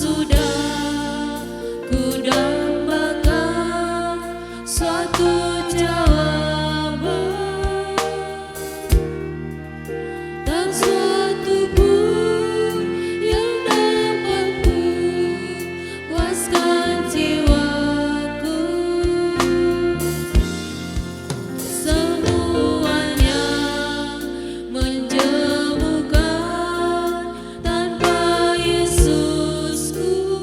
sudah ku dambakan suatu jawaban, tak suatu pun yang dapat puaskan jiwaku. Semuanya menjemukan tanpa Yesusku.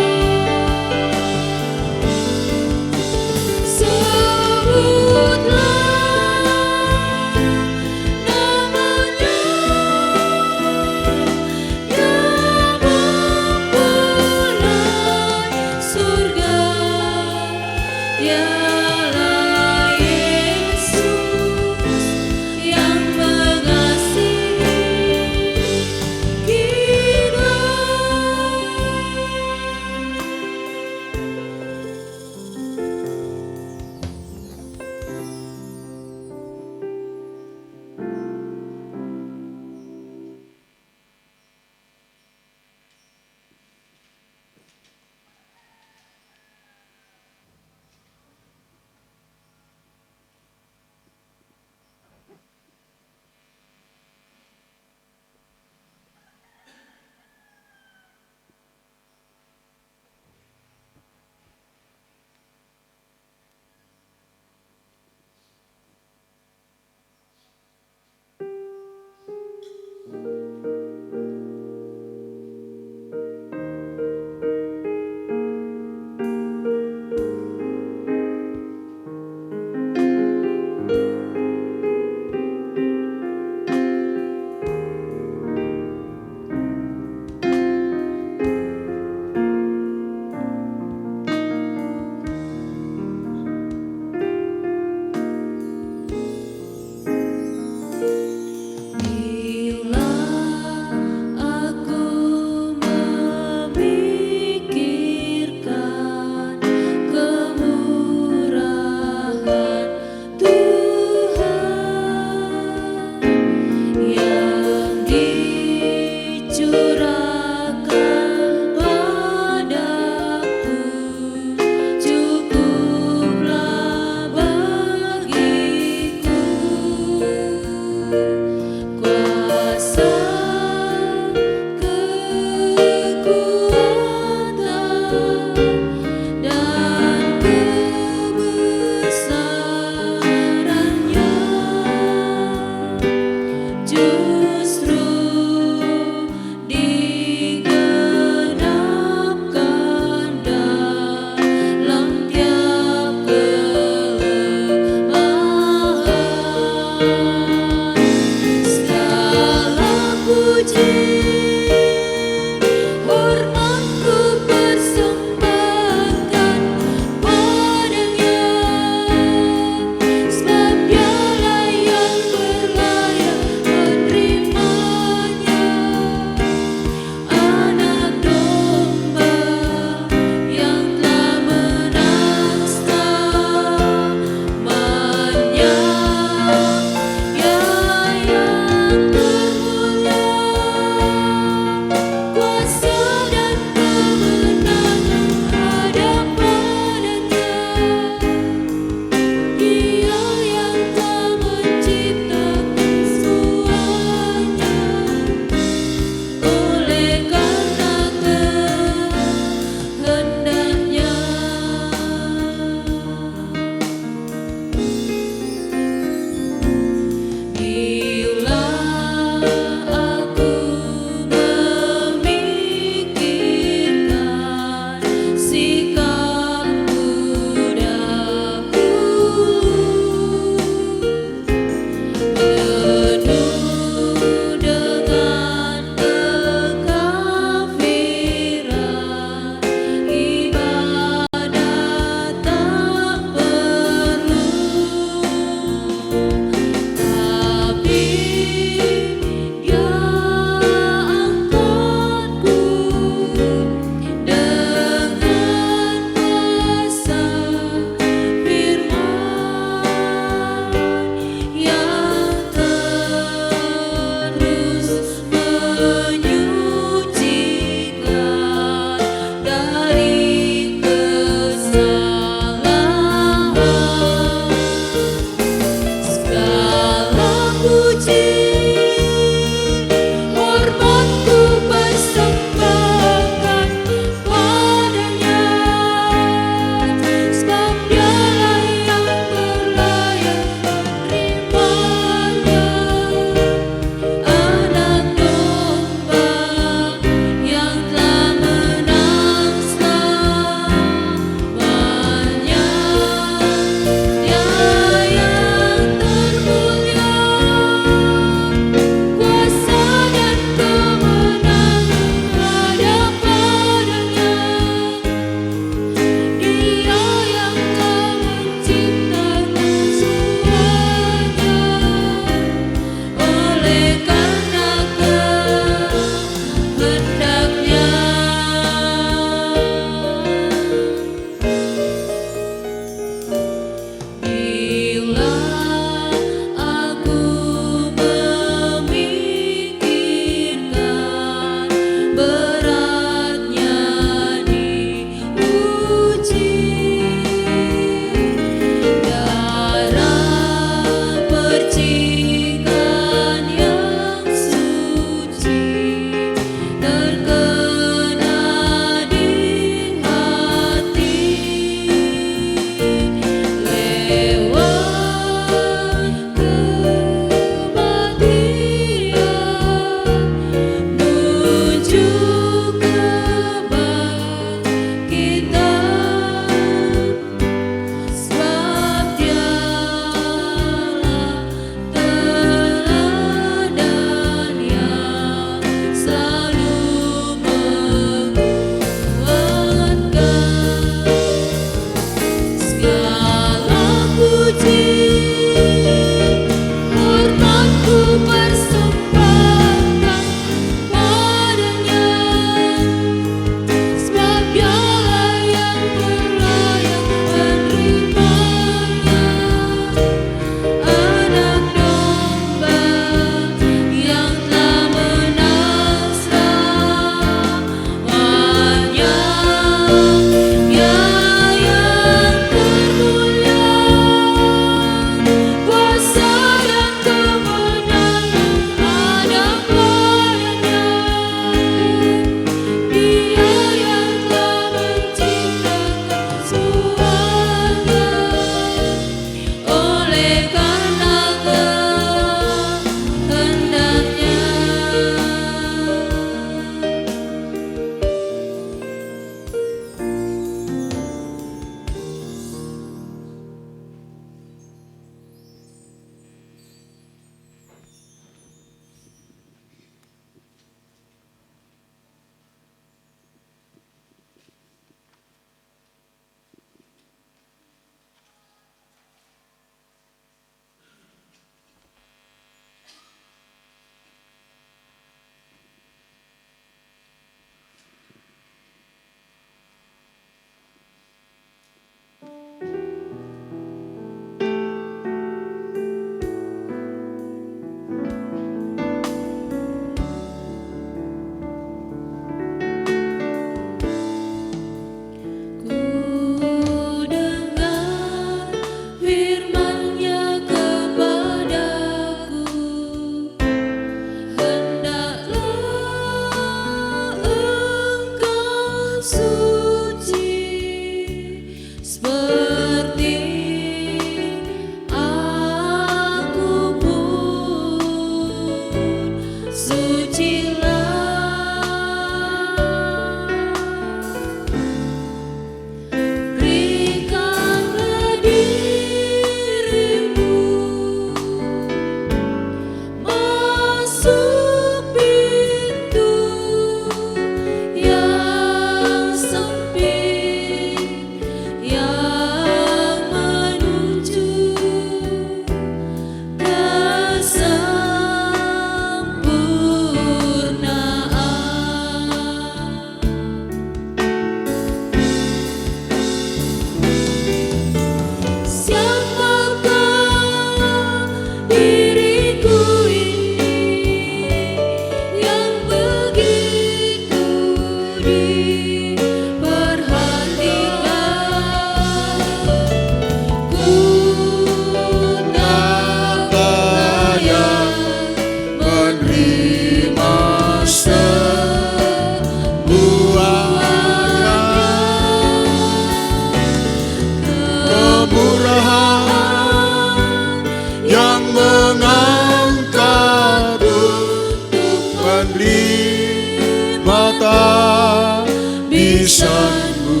penghabisanmu.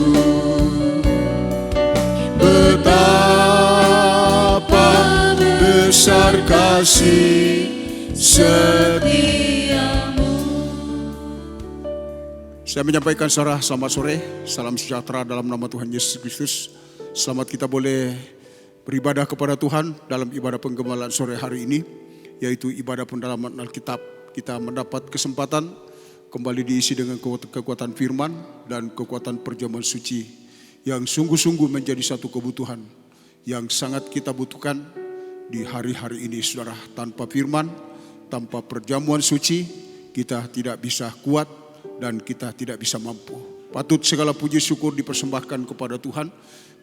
Betapa besar kasih setiamu. Saya menyampaikan saudara, selamat sore, salam sejahtera dalam nama Tuhan Yesus Kristus. Selamat kita boleh beribadah kepada Tuhan dalam ibadah penggemalaan sore hari ini, yaitu ibadah pendalaman Alkitab. Kita mendapat kesempatan kembali diisi dengan kekuatan firman dan kekuatan perjamuan suci yang sungguh-sungguh menjadi satu kebutuhan yang sangat kita butuhkan di hari-hari ini, saudara. Tanpa firman, tanpa perjamuan suci, kita tidak bisa kuat dan kita tidak bisa mampu. Patut segala puji syukur dipersembahkan kepada Tuhan,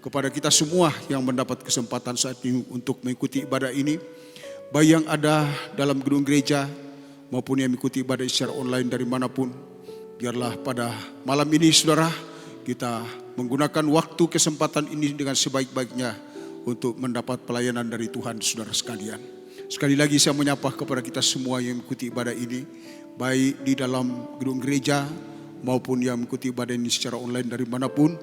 kepada kita semua yang mendapat kesempatan saat ini untuk mengikuti ibadah ini, baik yang ada dalam gedung gereja maupun yang mengikuti ibadah secara online dari manapun. Biarlah pada malam ini, saudara, kita menggunakan waktu kesempatan ini dengan sebaik-baiknya untuk mendapat pelayanan dari Tuhan, saudara sekalian. Sekali lagi saya menyapa kepada kita semua yang mengikuti ibadah ini, baik di dalam gedung gereja maupun yang mengikuti ibadah ini secara online dari manapun,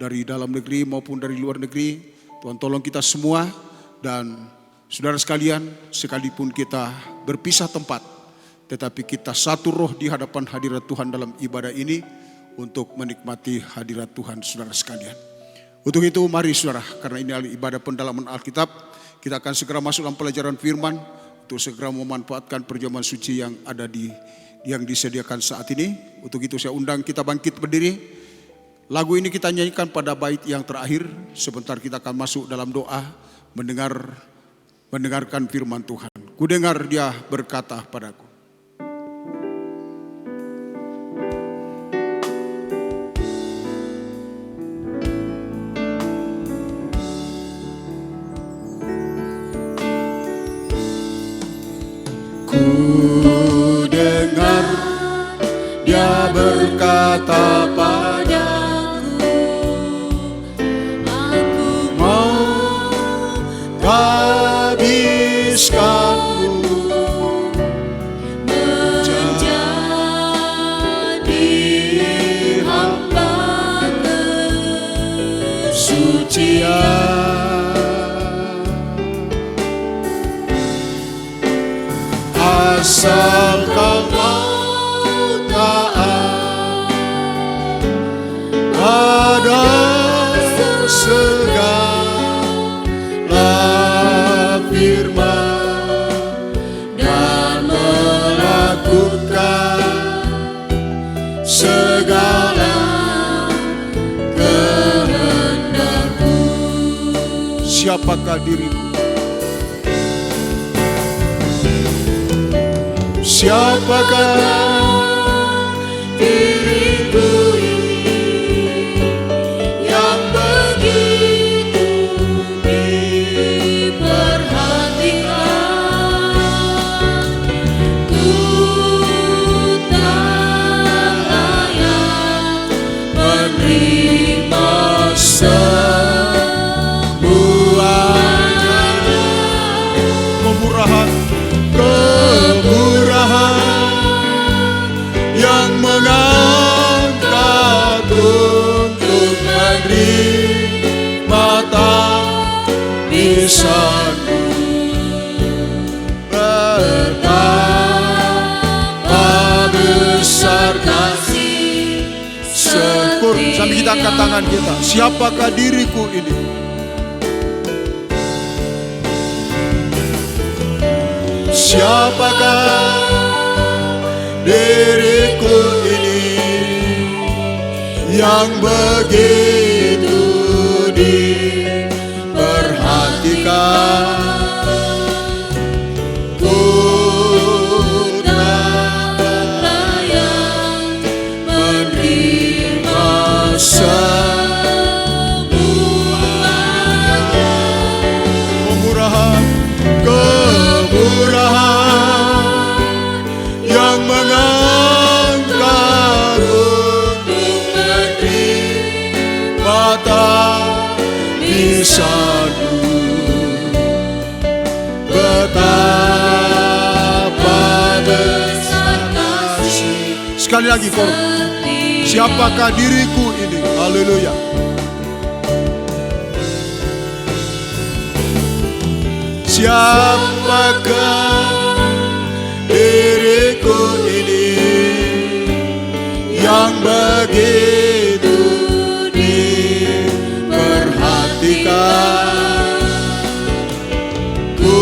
dari dalam negeri maupun dari luar negeri. Tuhan tolong kita semua, dan saudara sekalian, sekalipun kita berpisah tempat, tetapi kita satu roh di hadapan hadirat Tuhan dalam ibadah ini untuk menikmati hadirat Tuhan, saudara sekalian. Untuk itu mari saudara, karena ini adalah ibadah pendalaman Alkitab, kita akan segera masuk dalam pelajaran firman untuk segera memanfaatkan perjamuan suci yang ada yang disediakan saat ini. Untuk itu saya undang kita bangkit berdiri. Lagu ini kita nyanyikan pada bait yang terakhir. Sebentar kita akan masuk dalam doa, mendengarkan firman Tuhan. Ku dengar dia berkata padaku. Ku dengar dia berkata padaku, aku mau habiskanmu menjadi hamba kesucian. Asal kau mau taat pada segala firman dan melakukan segala kehendak-Ku. Siapakah diriku? Siapakah diriku ini yang begitu diperhatikan? Ku tak layak menerima semuanya. Kemurahan yang mengangkat untuk menerima tangisanmu. Betapa besar kasih setiamu. Sambil kita angkat tangan kita. Siapakah diriku ini? Siapakah diriku ini yang begitu diperhatikan? Ku tak layak menerima semuanya. Kemurahan yang mengangkat untuk menerima tangisanmu. Betapa besar kasih. Sekali lagi, kor. Siapakah diriku ini? Haleluya. Siapakah diriku ini yang begitu diperhatikan? Ku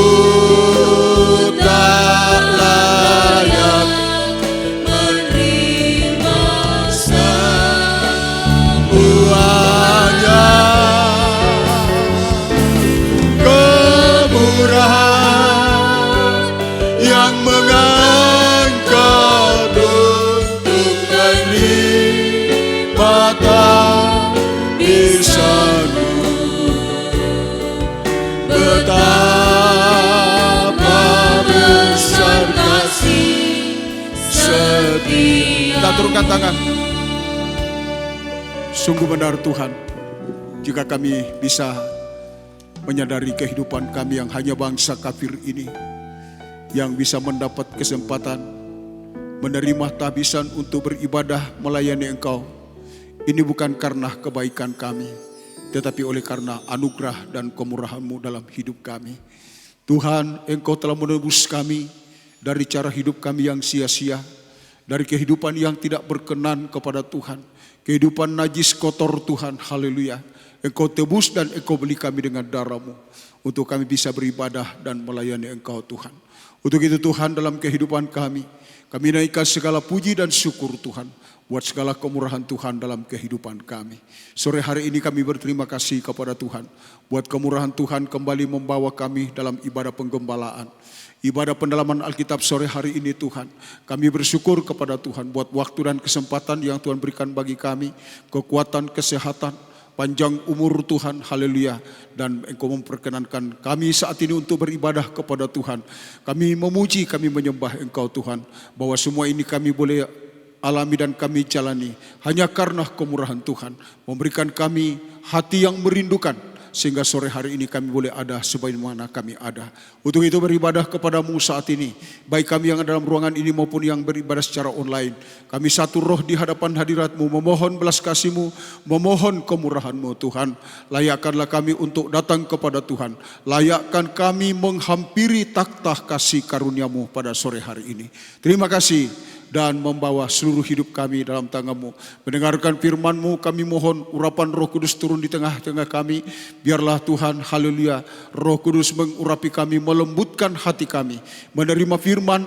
tak layak menerima semuanya. Kemurahan yang mengangkat untuk menerima bisa-Mu. Betapa besar kasih setia. Kita turunkan tangan. Sungguh benar Tuhan, jika kami bisa menyadari kehidupan kami yang hanya bangsa kafir ini, yang bisa mendapat kesempatan menerima tabisan untuk beribadah melayani Engkau. Ini bukan karena kebaikan kami, tetapi oleh karena anugerah dan kemurahan-Mu dalam hidup kami. Tuhan, Engkau telah menebus kami dari cara hidup kami yang sia-sia, dari kehidupan yang tidak berkenan kepada Tuhan, kehidupan najis kotor Tuhan. Haleluya. Engkau tebus dan Engkau beli kami dengan darah-Mu untuk kami bisa beribadah dan melayani Engkau Tuhan. Untuk itu Tuhan, dalam kehidupan kami naikkan segala puji dan syukur Tuhan buat segala kemurahan Tuhan dalam kehidupan kami. Sore hari ini kami berterima kasih kepada Tuhan buat kemurahan Tuhan kembali membawa kami dalam ibadah penggembalaan, ibadah pendalaman Alkitab sore hari ini Tuhan. Kami bersyukur kepada Tuhan buat waktu dan kesempatan yang Tuhan berikan bagi kami, kekuatan, kesehatan, panjang umur Tuhan. Haleluya. Dan Engkau memperkenankan kami saat ini untuk beribadah kepada Tuhan. Kami memuji, kami menyembah Engkau Tuhan, bahwa semua ini kami boleh alami dan kami jalani hanya karena kemurahan Tuhan memberikan kami hati yang merindukan, sehingga sore hari ini kami boleh ada sebagaimana kami ada. Untuk itu beribadah kepadamu saat ini, baik kami yang ada dalam ruangan ini maupun yang beribadah secara online. Kami satu roh di hadapan hadirat-Mu, memohon belas kasih-Mu, memohon kemurahan-Mu Tuhan. Layakkanlah kami untuk datang kepada Tuhan. Layakkan kami menghampiri takhta kasih karunia-Mu pada sore hari ini. Terima kasih. Dan membawa seluruh hidup kami dalam tangan-Mu. Mendengarkan firman-Mu, kami mohon urapan Roh Kudus turun di tengah-tengah kami. Biarlah Tuhan, haleluya, Roh Kudus mengurapi kami, melembutkan hati kami. Menerima firman,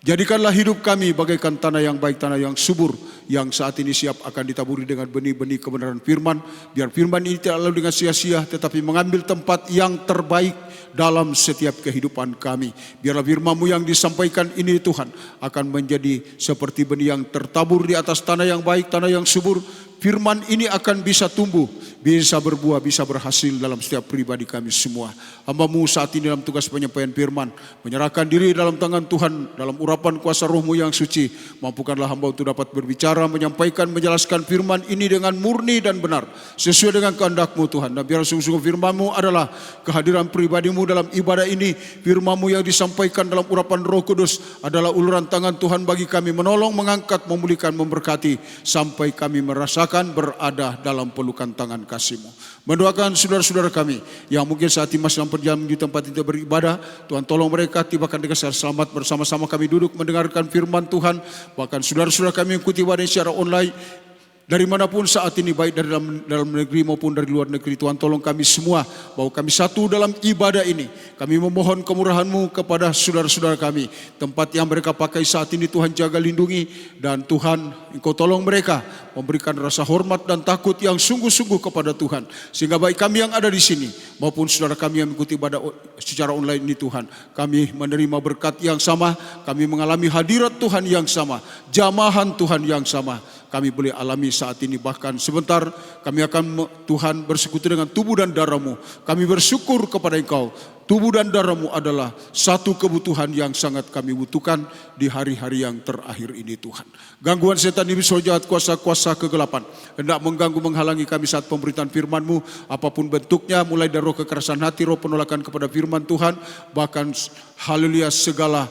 jadikanlah hidup kami bagaikan tanah yang baik, tanah yang subur, yang saat ini siap akan ditaburi dengan benih-benih kebenaran firman. Biar firman ini tidak lalu dengan sia-sia, tetapi mengambil tempat yang terbaik dalam setiap kehidupan kami. Biarlah firman-Mu yang disampaikan ini Tuhan akan menjadi seperti benih yang tertabur di atas tanah yang baik, tanah yang subur. Firman ini akan bisa tumbuh, bisa berbuah, bisa berhasil dalam setiap pribadi kami semua. Hamba-Mu saat ini dalam tugas penyampaian firman, menyerahkan diri dalam tangan Tuhan, dalam urapan kuasa Roh-Mu yang suci. Mampukanlah hamba untuk dapat berbicara, menyampaikan, menjelaskan firman ini dengan murni dan benar, sesuai dengan kehendak-Mu Tuhan. Dan biar sungguh-sungguh firman-Mu adalah kehadiran pribadi-Mu dalam ibadah ini. Firman-Mu yang disampaikan dalam urapan Roh Kudus adalah uluran tangan Tuhan bagi kami, menolong, mengangkat, memulihkan, memberkati, sampai kami merasakan berada dalam pelukan tangan kasih-Mu. Mendoakan saudara-saudara kami yang mungkin saat ini masih dalam perjalanan di tempat itu beribadah, Tuhan tolong mereka tibakan dengan selamat. Bersama-sama kami duduk mendengarkan firman Tuhan. Bahkan saudara-saudara kami yang ikuti ibadah secara online, dari manapun saat ini, baik dari dalam negeri maupun dari luar negeri, Tuhan tolong kami semua, bahwa kami satu dalam ibadah ini. Kami memohon kemurahan-Mu kepada saudara-saudara kami. Tempat yang mereka pakai saat ini Tuhan jaga lindungi, dan Tuhan Engkau tolong mereka memberikan rasa hormat dan takut yang sungguh-sungguh kepada Tuhan. Sehingga baik kami yang ada di sini maupun saudara kami yang mengikuti ibadah secara online ini Tuhan, kami menerima berkat yang sama, kami mengalami hadirat Tuhan yang sama, jamahan Tuhan yang sama. Kami boleh alami saat ini, bahkan sebentar kami akan Tuhan bersekutu dengan tubuh dan darah-Mu. Kami bersyukur kepada Engkau. Tubuh dan darah-Mu adalah satu kebutuhan yang sangat kami butuhkan di hari-hari yang terakhir ini Tuhan. Gangguan setan, iblis, roh jahat, kuasa-kuasa kegelapan hendak mengganggu, menghalangi kami saat pemberitaan firman-Mu, apapun bentuknya, mulai dari roh kekerasan hati, roh penolakan kepada firman Tuhan, bahkan haleluya segala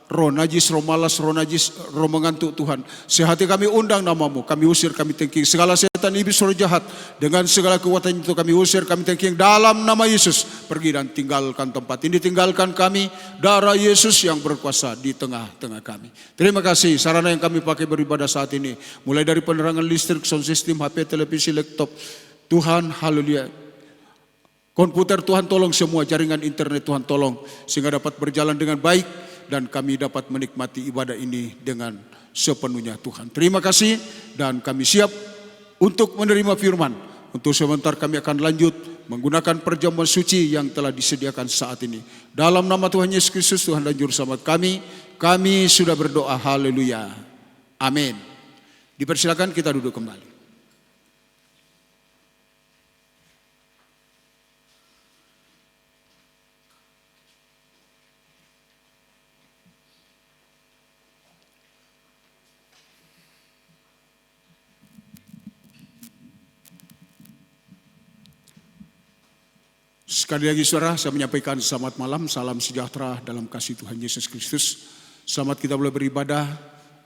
roh najis, roh malas, roh najis, roh mengantuk Tuhan. Sehati kami undang namamu, kami usir, kami tengking. Segala setan iblis roh jahat, dengan segala kekuatan itu kami usir, kami tengking dalam nama Yesus. Pergi dan tinggalkan tempat ini, tinggalkan kami. Darah Yesus yang berkuasa di tengah-tengah kami. Terima kasih sarana yang kami pakai beribadah saat ini. Mulai dari penerangan listrik, sound system, HP, televisi, laptop. Tuhan, haleluya. Komputer Tuhan tolong semua, jaringan internet Tuhan tolong. Sehingga dapat berjalan dengan baik. Dan kami dapat menikmati ibadah ini dengan sepenuhnya Tuhan. Terima kasih dan kami siap untuk menerima firman. Untuk sebentar kami akan lanjut menggunakan perjamuan suci yang telah disediakan saat ini. Dalam nama Tuhan Yesus Kristus, Tuhan dan Juru Selamat kami sudah berdoa. Haleluya. Amin. Dipersilakan kita duduk kembali. Sekali lagi saudara, saya menyampaikan selamat malam, salam sejahtera dalam kasih Tuhan Yesus Kristus. Selamat kita boleh beribadah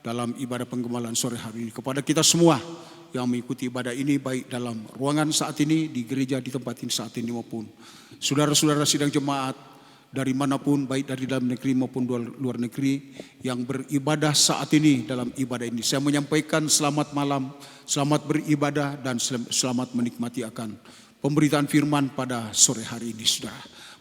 dalam ibadah penggemalan sore hari ini. Kepada kita semua yang mengikuti ibadah ini, baik dalam ruangan saat ini, di gereja, di tempat ini saat ini, maupun saudara-saudara sidang jemaat dari manapun, baik dari dalam negeri maupun luar negeri, yang beribadah saat ini dalam ibadah ini. Saya menyampaikan selamat malam, selamat beribadah, dan selamat menikmati akan pemberitaan firman pada sore hari ini, saudara.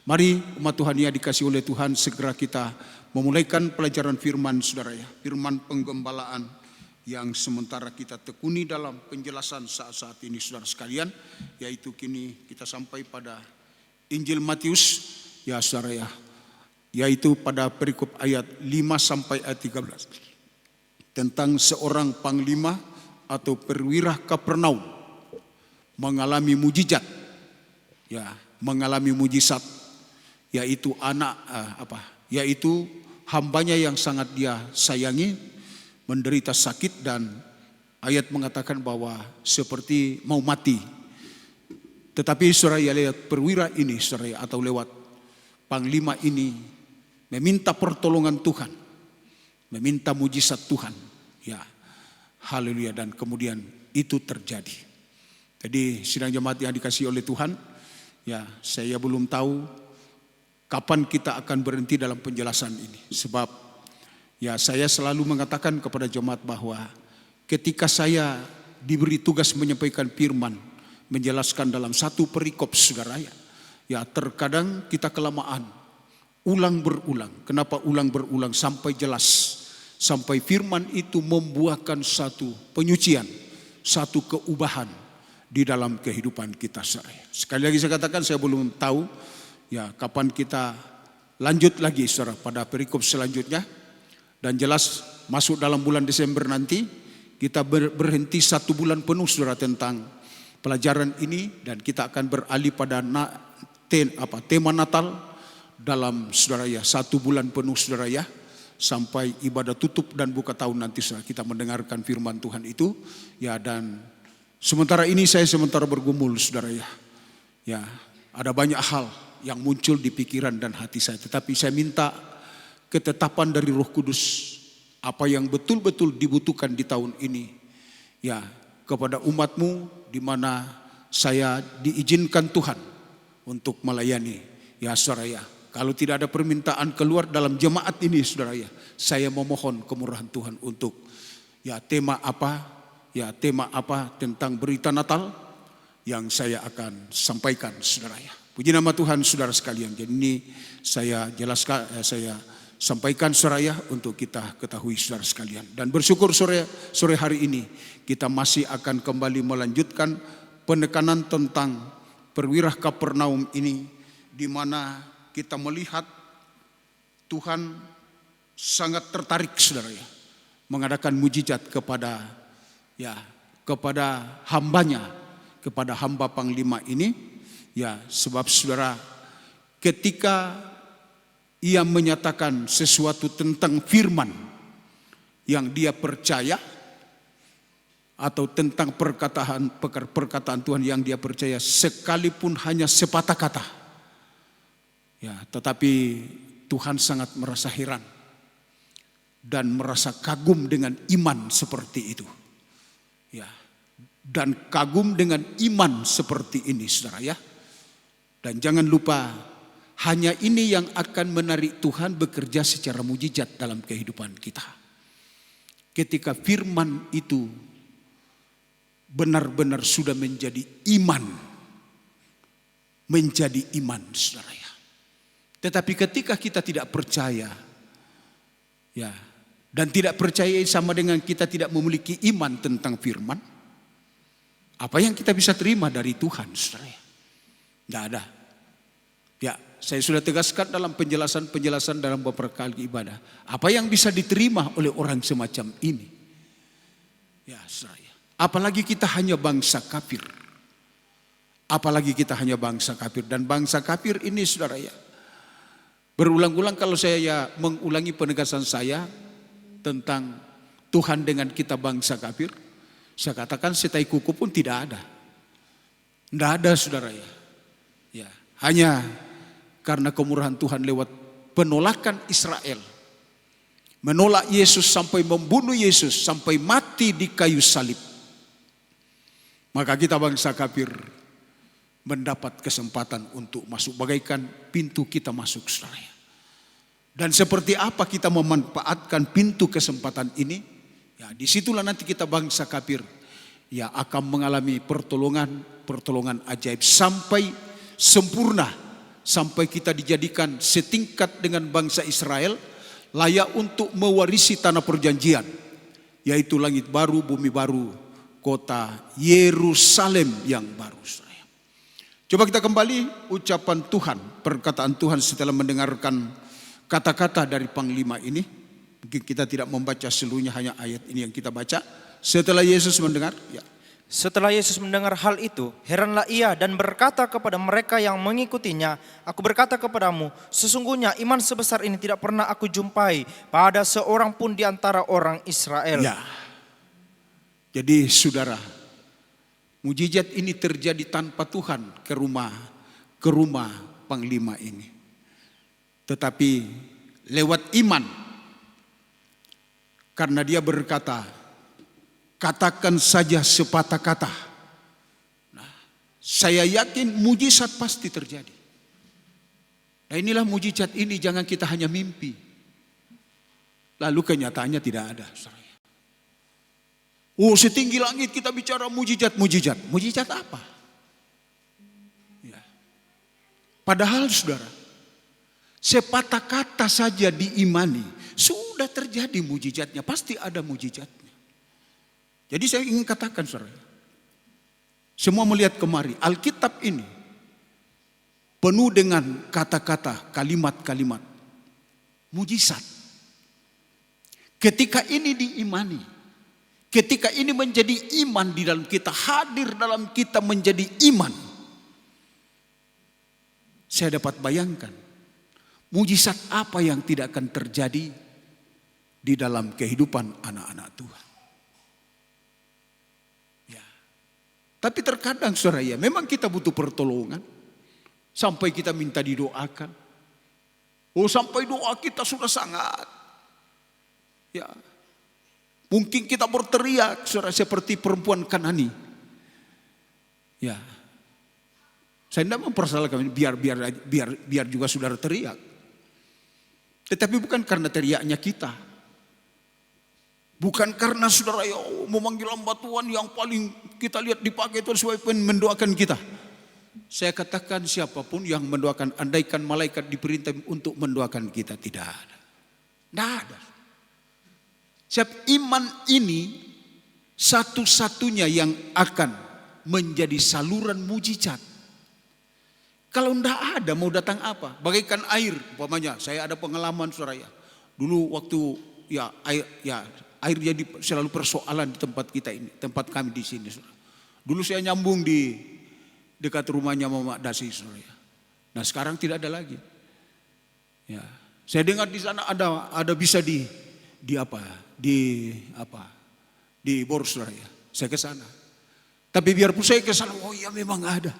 Mari umat Tuhan yang dikasihi oleh Tuhan, segera kita memulaikan pelajaran firman, saudara ya. Firman penggembalaan yang sementara kita tekuni dalam penjelasan saat-saat ini, saudara sekalian. Yaitu kini kita sampai pada Injil Matius, ya saudara ya. Yaitu pada perikop ayat 5 sampai ayat 13. Tentang seorang panglima atau perwira Kapernaum mengalami mujizat, ya, mengalami mujizat, yaitu yaitu hambanya yang sangat dia sayangi menderita sakit, dan ayat mengatakan bahwa seperti mau mati. Tetapi saudara ya, lihat perwira ini, saudara ya, atau lewat panglima ini meminta pertolongan Tuhan, meminta mujizat Tuhan, ya, haleluya, dan kemudian itu terjadi. Jadi sidang jemaat yang dikasihi oleh Tuhan, ya, saya belum tahu kapan kita akan berhenti dalam penjelasan ini. Sebab ya, saya selalu mengatakan kepada jemaat bahwa ketika saya diberi tugas menyampaikan firman, menjelaskan dalam satu perikop, saudara ya, terkadang kita kelamaan, ulang berulang. Kenapa ulang berulang? Sampai jelas, sampai firman itu membuahkan satu penyucian, satu keubahan di dalam kehidupan kita. Sekali lagi saya katakan, saya belum tahu ya kapan kita lanjut lagi, saudara, pada perikop selanjutnya. Dan jelas masuk dalam bulan Desember nanti kita berhenti 1 bulan penuh, saudara, tentang pelajaran ini, dan kita akan beralih pada tema Natal dalam, saudara ya, 1 bulan penuh, saudara ya, sampai ibadah tutup dan buka tahun nanti, saudara, kita mendengarkan firman Tuhan itu, ya. Dan sementara ini saya bergumul, saudara ya. Ya, ada banyak hal yang muncul di pikiran dan hati saya. Tetapi saya minta ketetapan dari Roh Kudus, apa yang betul-betul dibutuhkan di tahun ini, ya, kepada umatmu, di mana saya diizinkan Tuhan untuk melayani, ya saudara ya. Kalau tidak ada permintaan keluar dalam jemaat ini, saudara ya, saya memohon kemurahan Tuhan untuk, ya, tema apa tentang berita Natal yang saya akan sampaikan, saudara ya. Puji nama Tuhan, saudara sekalian. Jadi ini saya jelaskan, saya sampaikan, saudara ya, untuk kita ketahui, saudara sekalian. Dan bersyukur sore hari ini kita masih akan kembali melanjutkan penekanan tentang perwira Kapernaum ini, di mana kita melihat Tuhan sangat tertarik, saudara ya, mengadakan mujizat kepada hambanya, kepada hamba panglima ini, ya. Sebab saudara, ketika ia menyatakan sesuatu tentang firman yang dia percaya, atau tentang perkataan Tuhan yang dia percaya, sekalipun hanya sepatah kata, ya, tetapi Tuhan sangat merasa heran dan merasa kagum dengan iman seperti itu. Ya. Dan kagum dengan iman seperti ini, saudara ya. Dan jangan lupa, hanya ini yang akan menarik Tuhan bekerja secara mujizat dalam kehidupan kita. Ketika firman itu benar-benar sudah menjadi iman. Menjadi iman, saudara ya. Tetapi ketika kita tidak percaya, ya, dan tidak percaya sama dengan kita tidak memiliki iman tentang firman, apa yang kita bisa terima dari Tuhan, saudara ya? Tidak ada. Ya, saya sudah tegaskan dalam penjelasan dalam beberapa kali ibadah. Apa yang bisa diterima oleh orang semacam ini? Ya, saudara ya. Apalagi kita hanya bangsa kafir. Apalagi kita hanya bangsa kafir. Dan bangsa kafir ini, saudara ya, berulang-ulang kalau saya mengulangi penegasan saya tentang Tuhan dengan kita bangsa kafir, saya katakan setai kuku pun tidak ada. Tidak ada, saudara ya. Ya, hanya karena kemurahan Tuhan lewat penolakan Israel. Menolak Yesus sampai membunuh Yesus, sampai mati di kayu salib. Maka kita bangsa kafir mendapat kesempatan untuk masuk, bagaikan pintu kita masuk, saudara. Dan seperti apa kita memanfaatkan pintu kesempatan ini? Ya, disitulah nanti kita bangsa kafir ya akan mengalami pertolongan ajaib sampai sempurna, sampai kita dijadikan setingkat dengan bangsa Israel, layak untuk mewarisi tanah perjanjian, yaitu langit baru, bumi baru, kota Yerusalem yang baru. Coba kita kembali ucapan Tuhan, perkataan Tuhan setelah mendengarkan kata-kata dari Panglima ini. Mungkin kita tidak membaca seluruhnya, hanya ayat ini yang kita baca. Setelah Yesus mendengar, ya. Setelah Yesus mendengar hal itu, heranlah ia dan berkata kepada mereka yang mengikutinya, "Aku berkata kepadamu, sesungguhnya iman sebesar ini tidak pernah aku jumpai pada seorang pun di antara orang Israel." Ya. Jadi saudara, mujizat ini terjadi tanpa Tuhan ke rumah Panglima ini. Tetapi lewat iman, karena dia berkata, katakan saja sepatah kata. Nah, saya yakin mujizat pasti terjadi. Nah, inilah mujizat ini, jangan kita hanya mimpi. Lalu kenyataannya tidak ada. Oh, setinggi langit kita bicara mujizat. Mujizat apa? Ya. Padahal saudara, sepatah kata saja diimani, sudah terjadi mujizatnya, pasti ada mujizatnya. Jadi saya ingin katakan saudara, semua melihat kemari, Alkitab ini penuh dengan kata-kata, kalimat-kalimat mujizat. Ketika ini diimani, ketika ini menjadi iman di dalam kita, hadir dalam kita menjadi iman, saya dapat bayangkan mujizat apa yang tidak akan terjadi di dalam kehidupan anak-anak Tuhan. Ya. Tapi terkadang saudara ya, memang kita butuh pertolongan sampai kita minta didoakan. Oh, sampai doa kita sudah sangat. Ya. Mungkin kita berteriak saudara seperti perempuan Kanani. Ya. Saya tidak mempersalahkan, biar juga saudara teriak. Tetapi bukan karena teriaknya kita. Bukan karena saudara ya memanggil hamba Tuhan yang paling kita lihat dipakai Tuhan supaya mendoakan kita. Saya katakan siapapun yang mendoakan, andaikan malaikat diperintah untuk mendoakan kita, tidak ada. Tidak ada. Sebab iman ini satu-satunya yang akan menjadi saluran mujizat. Kalau tidak ada mau datang apa? Bagaikan air, umpamanya saya ada pengalaman saudara ya. Dulu waktu air jadi selalu persoalan di tempat kita ini, tempat kami di sini saudara. Dulu saya nyambung di dekat rumahnya Mama Dasi saudara ya. Nah sekarang tidak ada lagi. Ya, saya dengar di sana ada bisa di bor saudara ya. Saya ke sana. Tapi biarpun saya ke sana, oh iya memang ada.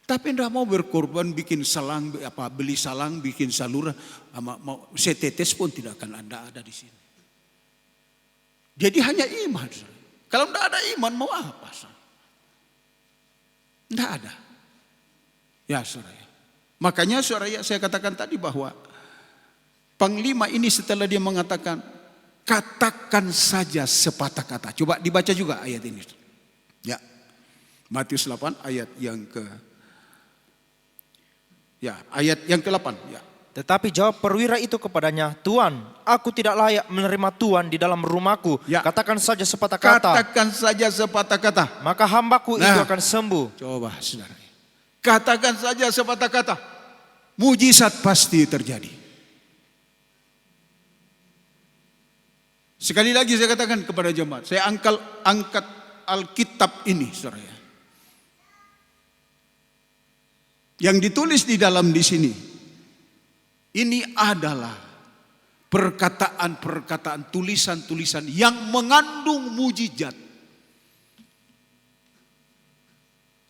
Tapi tidak mau berkorban bikin salang, beli salang, bikin saluran, mau setetes pun tidak akan ada di sini. Jadi hanya iman. Kalau tidak ada iman mau apa? Tidak ada. Ya saudara. Makanya saudara, saya katakan tadi bahwa panglima ini setelah dia mengatakan katakan saja sepatah kata. Coba dibaca juga ayat ini. Ya. Matius 8 ayat yang ayat yang ke-8 ya. Tetapi jawab perwira itu kepadanya, Tuan, aku tidak layak menerima Tuan di dalam rumahku. Ya. Katakan saja sepatah kata, Katakan saja sepatah kata. maka hambaku itu Nah. akan sembuh. Coba saudara. Katakan saja sepatah kata. Mujizat pasti terjadi. Sekali lagi saya katakan kepada jemaat, saya angkat Alkitab ini saudara. Yang ditulis di dalam di sini. Ini adalah perkataan-perkataan, tulisan-tulisan yang mengandung mujizat.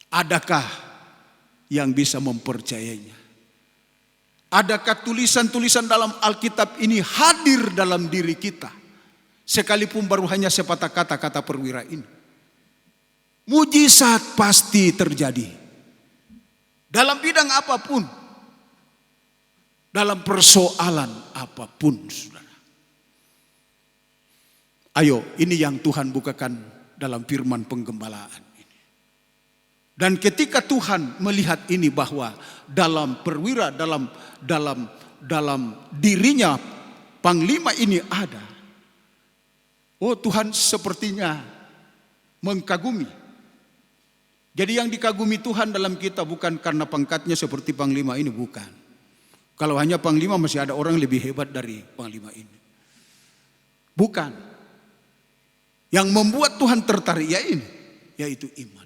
Adakah yang bisa mempercayainya? Adakah tulisan-tulisan dalam Alkitab ini hadir dalam diri kita? Sekalipun baru hanya sepatah kata-kata perwira ini. Mujizat pasti terjadi. Dalam bidang apapun. Dalam persoalan apapun, saudara. Ayo, ini yang Tuhan bukakan dalam firman penggembalaan ini. Dan ketika Tuhan melihat ini bahwa dalam perwira, dalam dirinya panglima ini ada. Oh, Tuhan sepertinya mengkagumi. Jadi yang dikagumi Tuhan dalam kita bukan karena pangkatnya seperti panglima ini, bukan. Kalau hanya panglima masih ada orang lebih hebat dari panglima ini. Bukan. Yang membuat Tuhan tertarik yaitu iman.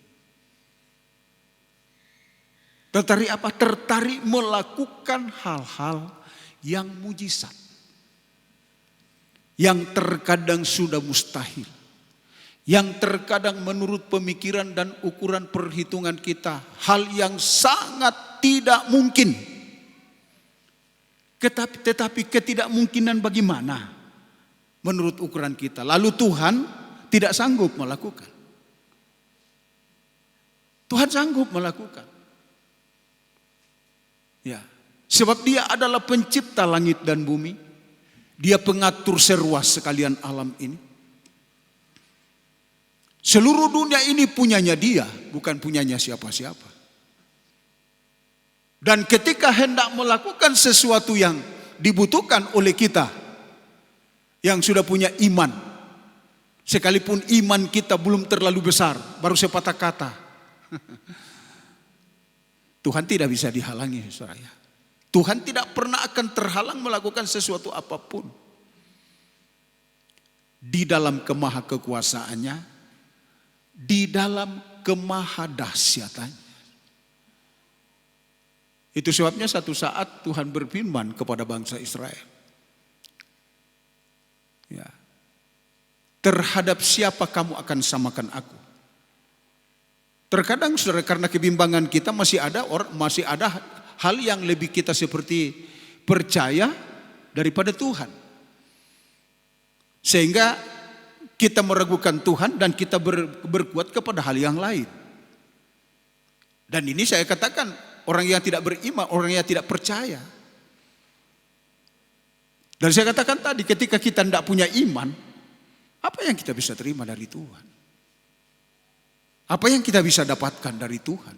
Tertarik apa? Tertarik melakukan hal-hal yang mujizat. Yang terkadang sudah mustahil. Yang terkadang menurut pemikiran dan ukuran perhitungan kita hal yang sangat tidak mungkin. Tetapi ketidakmungkinan bagaimana menurut ukuran kita. Lalu Tuhan tidak sanggup melakukan. Tuhan sanggup melakukan. Ya, sebab Dia adalah pencipta langit dan bumi. Dia pengatur seruas sekalian alam ini. Seluruh dunia ini punyanya Dia, bukan punyanya siapa-siapa. Dan ketika hendak melakukan sesuatu yang dibutuhkan oleh kita yang sudah punya iman, sekalipun iman kita belum terlalu besar, baru sepatah kata, Tuhan tidak bisa dihalangi, saudara. Tuhan tidak pernah akan terhalang melakukan sesuatu apapun. Di dalam kemahakekuasaannya, di dalam kemahadahsyatannya. Itu sebabnya satu saat Tuhan berfirman kepada bangsa Israel. Ya. Terhadap siapa kamu akan samakan aku? Terkadang saudara, karena kebimbangan kita masih ada hal yang lebih kita seperti percaya daripada Tuhan. Sehingga kita meragukan Tuhan dan kita berkuat kepada hal yang lain. Dan ini saya katakan, orang yang tidak beriman, orang yang tidak percaya. Dan saya katakan tadi, ketika kita tidak punya iman, apa yang kita bisa terima dari Tuhan? Apa yang kita bisa dapatkan dari Tuhan?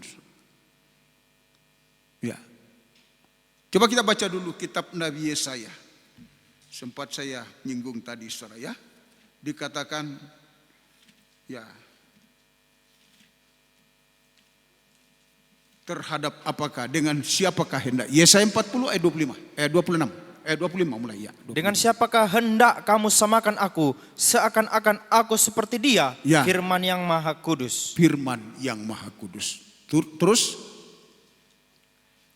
Ya. Coba kita baca dulu kitab Nabi Yesaya. Sempat saya nyinggung tadi, saudara ya. Dikatakan, ya, terhadap apakah, dengan siapakah hendak. Yesaya 40 ayat 25 mulai ya. 25. Dengan siapakah hendak kamu samakan aku, seakan-akan aku seperti Dia, ya. Firman yang Maha Kudus. Firman yang Maha Kudus. Terus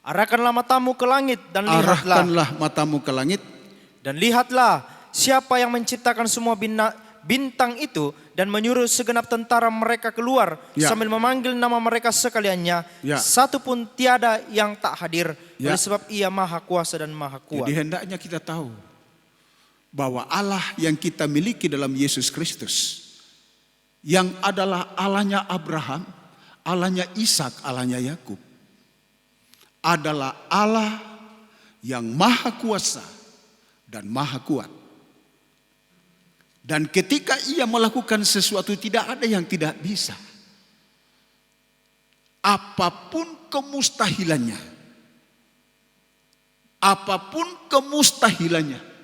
arahkanlah matamu ke langit dan lihatlah siapa yang menciptakan semua bintang itu dan menyuruh segenap tentara mereka keluar sambil memanggil nama mereka sekaliannya. Satu pun tiada yang tak hadir oleh sebab Ia Maha Kuasa dan Maha Kuat. Jadi hendaknya kita tahu bahwa Allah yang kita miliki dalam Yesus Kristus, yang adalah Allahnya Abraham, Allahnya Ishak, Allahnya Yakub, adalah Allah yang maha kuasa dan maha kuat. Dan ketika ia melakukan sesuatu, tidak ada yang tidak bisa. Apapun kemustahilannya, apapun kemustahilannya.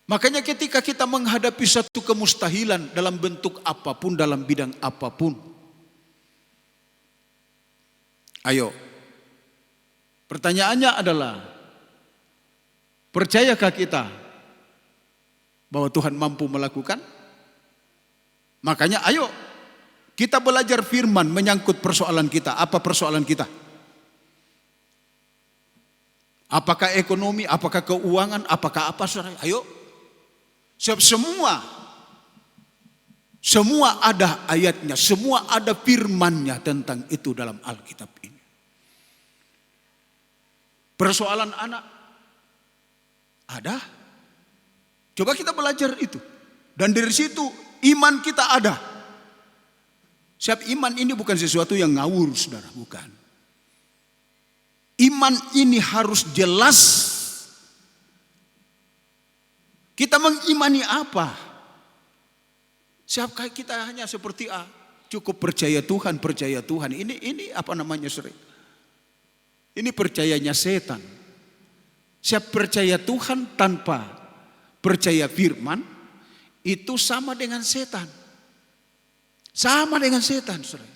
Makanya ketika kita menghadapi satu kemustahilan dalam bentuk apapun, dalam bidang apapun, ayo, pertanyaannya adalah, percayakah kita bahwa Tuhan mampu melakukan? Makanya ayo kita belajar firman menyangkut persoalan kita. Apa persoalan kita? Apakah ekonomi, apakah keuangan, apakah apa, saudara? Ayo. Sebab semua ada ayatnya, semua ada firmannya tentang itu dalam Alkitab ini. Persoalan anak ada. Coba kita belajar itu. Dan dari situ iman kita ada. Sebab iman ini bukan sesuatu yang ngawur, saudara, bukan. Iman ini harus jelas. Kita mengimani apa? Siapkah kita hanya seperti cukup percaya Tuhan, percaya Tuhan. Ini apa namanya, sering? Ini percayanya setan. Siap percaya Tuhan tanpa percaya firman, itu sama dengan setan. Sama dengan setan, saudara.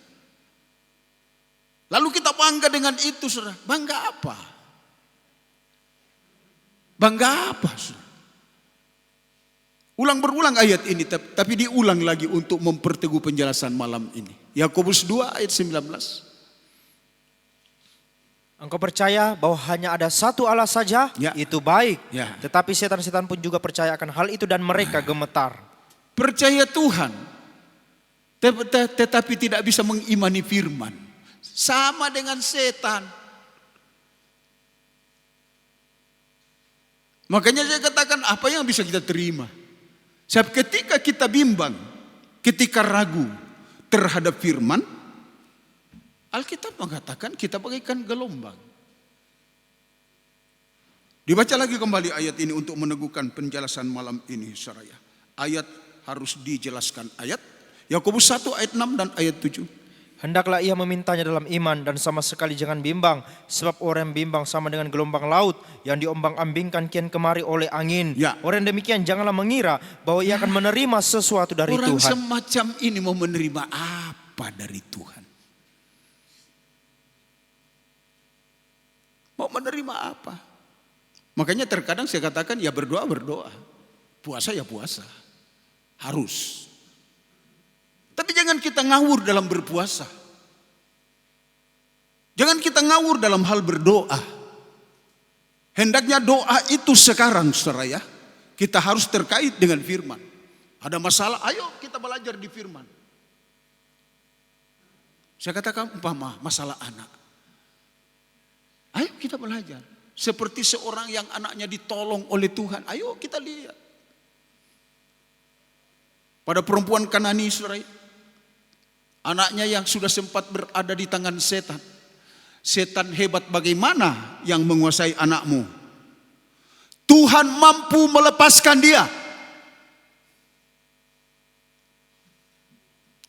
Lalu kita bangga dengan itu, saudara. Bangga apa? Bangga apa, saudara? Ulang berulang ayat ini, tapi diulang lagi untuk memperteguh penjelasan malam ini. Yakobus 2 ayat 19. Engkau percaya bahwa hanya ada satu Allah saja, Ya. itu baik. Ya. Tetapi setan-setan pun juga percaya akan hal itu dan mereka gemetar. Percaya Tuhan, tetapi tidak bisa mengimani firman. Sama dengan setan. Makanya saya katakan, apa yang bisa kita terima? Sebab ketika kita bimbang, ketika ragu terhadap firman, Alkitab mengatakan kita bagaikan gelombang. Dibaca lagi kembali ayat ini untuk meneguhkan penjelasan malam ini, saudara. Ayat harus dijelaskan. Ayat Yakobus 1 ayat 6 dan ayat 7. Hendaklah ia memintanya dalam iman dan sama sekali jangan bimbang. Sebab orang yang bimbang sama dengan gelombang laut yang diombang-ambingkan kian kemari oleh angin. Ya. Orang demikian janganlah mengira bahwa ia akan menerima sesuatu dari Orang Tuhan. semacam ini mau menerima apa dari Tuhan? Mau menerima apa? Makanya terkadang saya katakan, ya berdoa, puasa ya puasa, harus. Tapi jangan kita ngawur dalam berpuasa. Jangan kita ngawur dalam hal berdoa. Hendaknya doa itu sekarang, saudara, ya, kita harus terkait dengan firman. Ada masalah, ayo kita belajar di firman. Saya katakan umpama masalah anak. Ayo kita belajar. Seperti seorang yang anaknya ditolong oleh Tuhan. Ayo kita lihat. Pada perempuan Kanani, saudara, anaknya yang sudah sempat berada di tangan setan. Setan hebat bagaimana yang menguasai anakmu? Tuhan mampu melepaskan dia.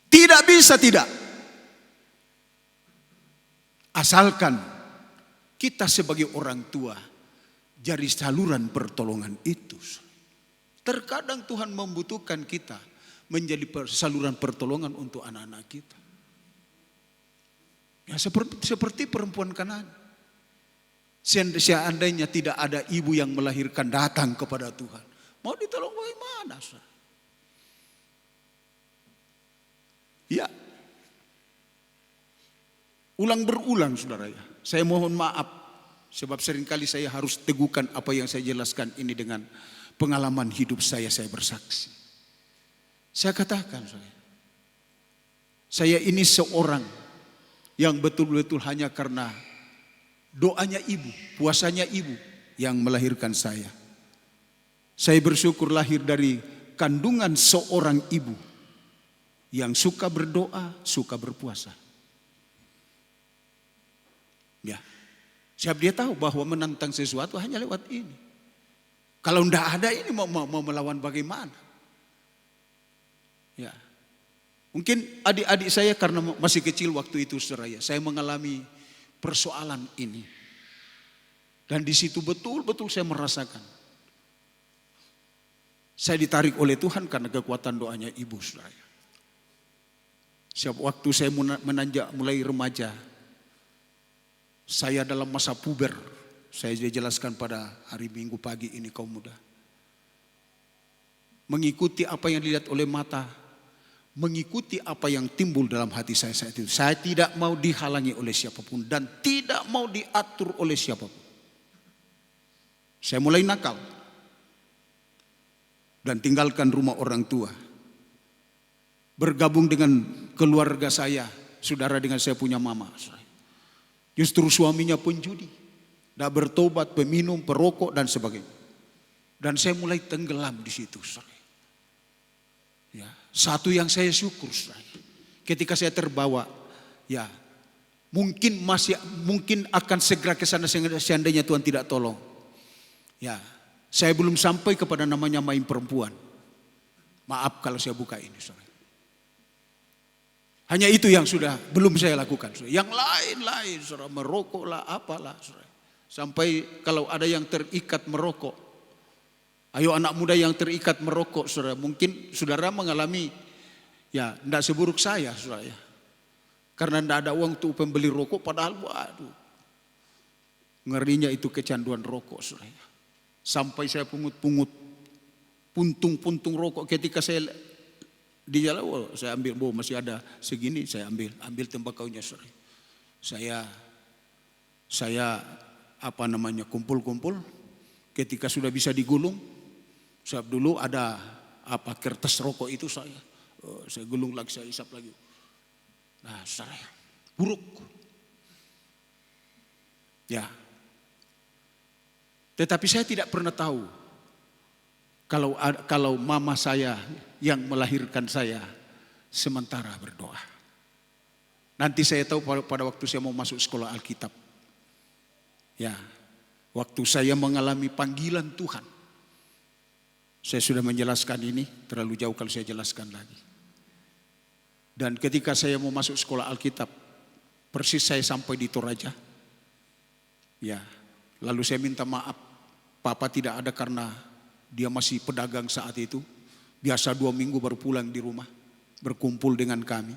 Tidak bisa tidak. Asalkan kita sebagai orang tua jadi saluran pertolongan itu. Terkadang Tuhan membutuhkan kita menjadi saluran pertolongan untuk anak-anak kita. Ya, seperti perempuan Kanani. Seandainya tidak ada ibu yang melahirkan datang kepada Tuhan, mau ditolong bagaimana? Ya, ulang berulang, saudara. Saya mohon maaf, sebab seringkali saya harus teguhkan apa yang saya jelaskan ini dengan pengalaman hidup saya bersaksi. Saya katakan, saya ini seorang yang betul-betul hanya karena doanya ibu, puasanya ibu yang melahirkan saya. Saya bersyukur lahir dari kandungan seorang ibu yang suka berdoa, suka berpuasa. Ya, siap dia tahu bahwa menantang sesuatu hanya lewat ini. Kalau tidak ada ini mau melawan bagaimana? Ya, mungkin adik-adik saya karena masih kecil waktu itu saudara, saya mengalami persoalan ini. Dan di situ betul-betul saya merasakan. Saya ditarik oleh Tuhan karena kekuatan doanya ibu saudara. Setiap waktu saya menanjak mulai remaja, saya dalam masa puber, saya jelaskan pada hari Minggu pagi ini kaum muda. Mengikuti apa yang dilihat oleh mata, mengikuti apa yang timbul dalam hati saya saat itu. Saya tidak mau dihalangi oleh siapapun dan tidak mau diatur oleh siapapun. Saya mulai nakal dan tinggalkan rumah orang tua. Bergabung dengan keluarga saya, saudara dengan saya punya mama. Justru suaminya penjudi, tidak bertobat, peminum, perokok dan sebagainya. Dan saya mulai tenggelam di situ. Ya, satu yang saya syukur, ketika saya terbawa, ya mungkin akan segera ke sana seandainya Tuhan tidak tolong. Ya, saya belum sampai kepada namanya main perempuan. Maaf kalau saya buka ini, saudara. Hanya itu yang sudah belum saya lakukan. Saudara. Yang lain-lain, saudara, merokok lah, apalah, saudara. Sampai kalau ada yang terikat merokok, ayo anak muda yang terikat merokok, saudara. Mungkin saudara mengalami, ya, tidak seburuk saya, saudara. Ya. Karena tidak ada uang untuk pembeli rokok, padahal, waduh, ngerinya itu kecanduan rokok, saudara. Sampai saya pungut-pungut puntung-puntung rokok ketika saya di jalan, saya ambil, masih ada segini, saya ambil tembakaunya, saudara. Saya kumpul-kumpul. Ketika sudah bisa digulung, sebab dulu ada kertas rokok itu saya gulung lagi, saya isap lagi. Nah, saudara, buruk. Ya. Tetapi saya tidak pernah tahu kalau mama saya yang melahirkan saya sementara berdoa. Nanti saya tahu pada waktu saya mau masuk sekolah Alkitab. Ya, waktu saya mengalami panggilan Tuhan. Saya sudah menjelaskan ini, terlalu jauh kalau saya jelaskan lagi. Dan ketika saya mau masuk sekolah Alkitab, persis saya sampai di Toraja. Ya, lalu saya minta maaf. Papa tidak ada karena dia masih pedagang saat itu. Biasa 2 minggu baru pulang di rumah, berkumpul dengan kami.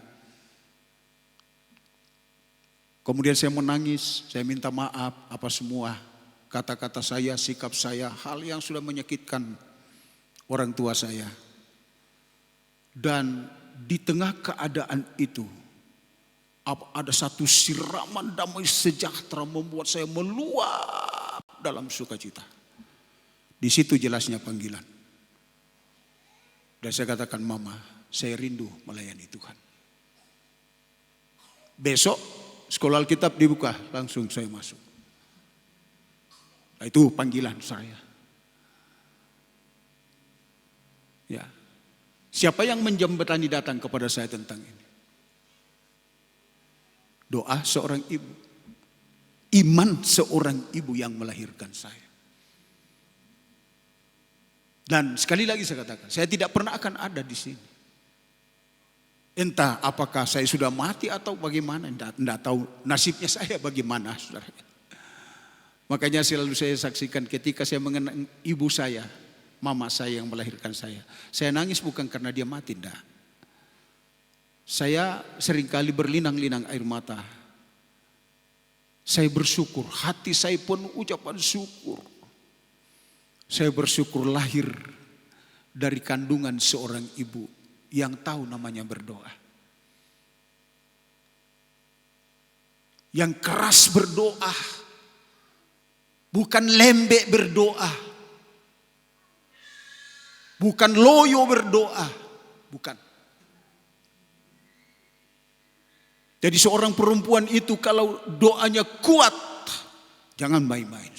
Kemudian saya menangis, saya minta maaf apa semua kata-kata saya, sikap saya, hal yang sudah menyakitkan orang tua saya. Dan di tengah keadaan itu, ada satu siraman damai sejahtera membuat saya meluap dalam sukacita. Di situ jelasnya panggilan. Dan saya katakan, mama, saya rindu melayani Tuhan. Besok sekolah Alkitab dibuka, langsung saya masuk. Nah, itu panggilan saya. Ya. Siapa yang menjembatani datang kepada saya tentang ini? Doa seorang ibu. Iman seorang ibu yang melahirkan saya. Dan sekali lagi saya katakan, saya tidak pernah akan ada di sini. Entah apakah saya sudah mati atau bagaimana, tidak tahu nasibnya saya bagaimana, saudara. Makanya selalu saya saksikan ketika saya mengenang ibu saya, mama saya yang melahirkan saya nangis bukan karena dia mati, tidak. Saya seringkali berlinang-linang air mata. Saya bersyukur, hati saya penuh ucapan syukur. Saya bersyukur lahir dari kandungan seorang ibu yang tahu namanya berdoa. Yang keras berdoa. Bukan lembek berdoa. Bukan loyo berdoa. Bukan. Jadi seorang perempuan itu kalau doanya kuat, jangan main-main.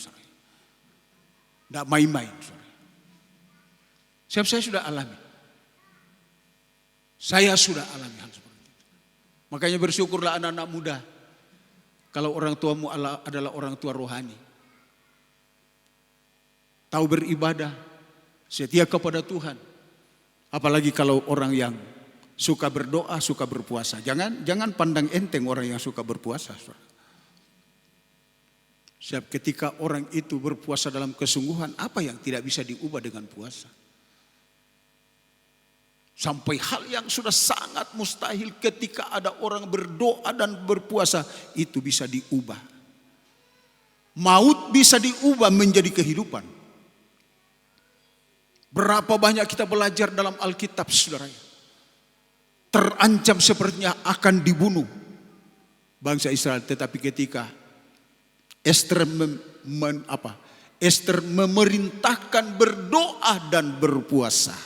Tidak main-main. Sebab saya sudah alami. Saya sudah alami hal seperti itu. Makanya bersyukurlah anak-anak muda. Kalau orang tuamu adalah orang tua rohani. Tahu beribadah, setia kepada Tuhan. Apalagi kalau orang yang suka berdoa, suka berpuasa. Jangan pandang enteng orang yang suka berpuasa. Sebab ketika orang itu berpuasa dalam kesungguhan, apa yang tidak bisa diubah dengan puasa? Sampai hal yang sudah sangat mustahil ketika ada orang berdoa dan berpuasa, itu bisa diubah. Maut bisa diubah menjadi kehidupan. Berapa banyak kita belajar dalam Alkitab, saudara. Terancam sepertinya akan dibunuh bangsa Israel, tetapi ketika Ester memerintahkan berdoa dan berpuasa,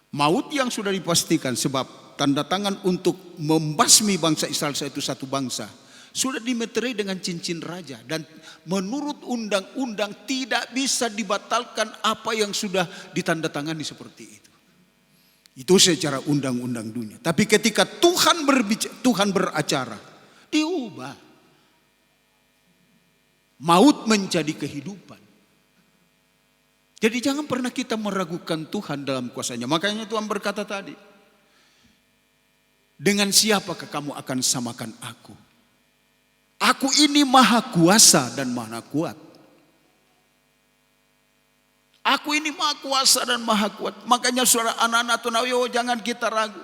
maut yang sudah dipastikan, sebab tanda tangan untuk membasmi bangsa Israel satu bangsa sudah dimeterai dengan cincin raja, dan menurut undang-undang tidak bisa dibatalkan apa yang sudah ditandatangani seperti itu. Itu secara undang-undang dunia. Tapi ketika Tuhan beracara, diubah. Maut menjadi kehidupan. Jadi jangan pernah kita meragukan Tuhan dalam kuasanya. Makanya Tuhan berkata tadi, dengan siapakah kamu akan samakan aku? Aku ini maha kuasa dan maha kuat. Aku ini maha kuasa dan maha kuat. Makanya saudara anak-anak tunawi, jangan kita ragu.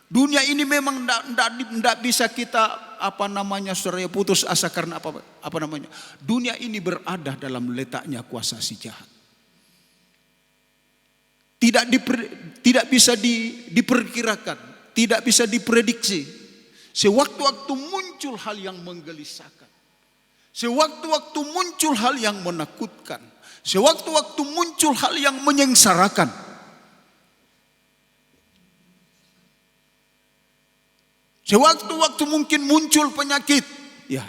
Dunia ini memang tidak bisa kita saudara, putus asa karena dunia ini berada dalam letaknya kuasa si jahat. Tidak bisa diperkirakan, tidak bisa diprediksi. Sewaktu-waktu muncul hal yang menggelisahkan, sewaktu-waktu muncul hal yang menakutkan, sewaktu-waktu muncul hal yang menyengsarakan. Sewaktu-waktu mungkin muncul penyakit. Ya,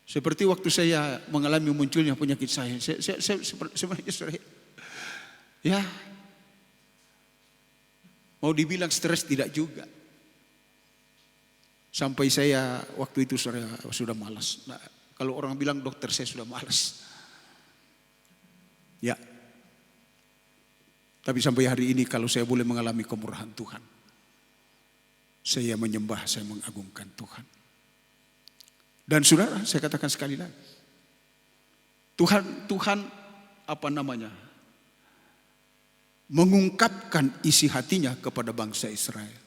seperti waktu saya mengalami munculnya penyakit saya sebenarnya, ya, mau dibilang stres tidak juga. Sampai saya waktu itu sudah malas. Nah, kalau orang bilang dokter, saya sudah malas. Ya, tapi sampai hari ini kalau saya boleh mengalami kemurahan Tuhan, saya menyembah, saya mengagungkan Tuhan. Dan saudara, saya katakan sekali lagi, Tuhan mengungkapkan isi hatinya kepada bangsa Israel.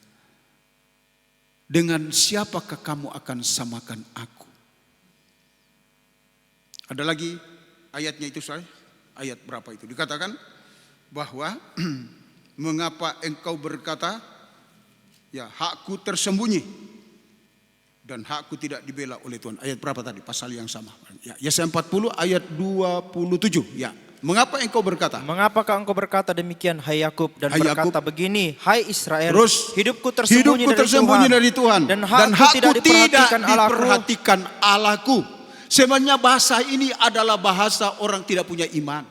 Dengan siapakah kamu akan samakan aku? Ada lagi ayatnya itu, saudara. Ayat berapa itu? Dikatakan bahwa mengapa engkau berkata, ya, hakku tersembunyi dan hakku tidak dibela oleh Tuhan. Ayat berapa tadi? Pasal yang sama. Ya, Yesaya 40 ayat 27. Ya. Mengapa engkau berkata? Mengapakah engkau berkata demikian, hai Yakub, dan berkata begini, hai Israel, terus, hidupku tersembunyi dari Tuhan, dan hakku tidak diperhatikan Allahku. Sebenarnya bahasa ini adalah bahasa orang tidak punya iman.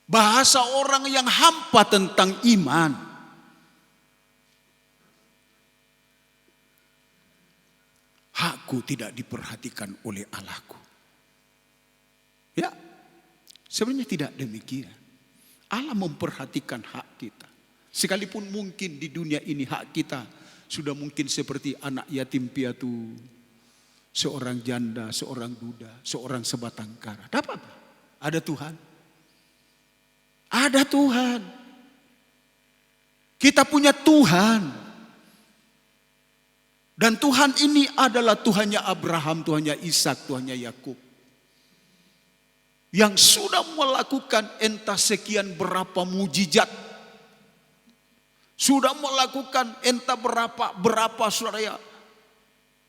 Bahasa orang yang hampa tentang iman. Hakku tidak diperhatikan oleh Allahku. Ya, sebenarnya tidak demikian. Allah memperhatikan hak kita. Sekalipun mungkin di dunia ini hak kita sudah mungkin seperti anak yatim piatu, seorang janda, seorang duda, seorang sebatang kara. Tidak apa-apa, ada Tuhan. Ada Tuhan. Kita punya Tuhan. Dan Tuhan ini adalah Tuhannya Abraham, Tuhannya Ishak, Tuhannya Yakub. Yang sudah melakukan entah sekian berapa mujizat. Sudah melakukan entah berapa saudara,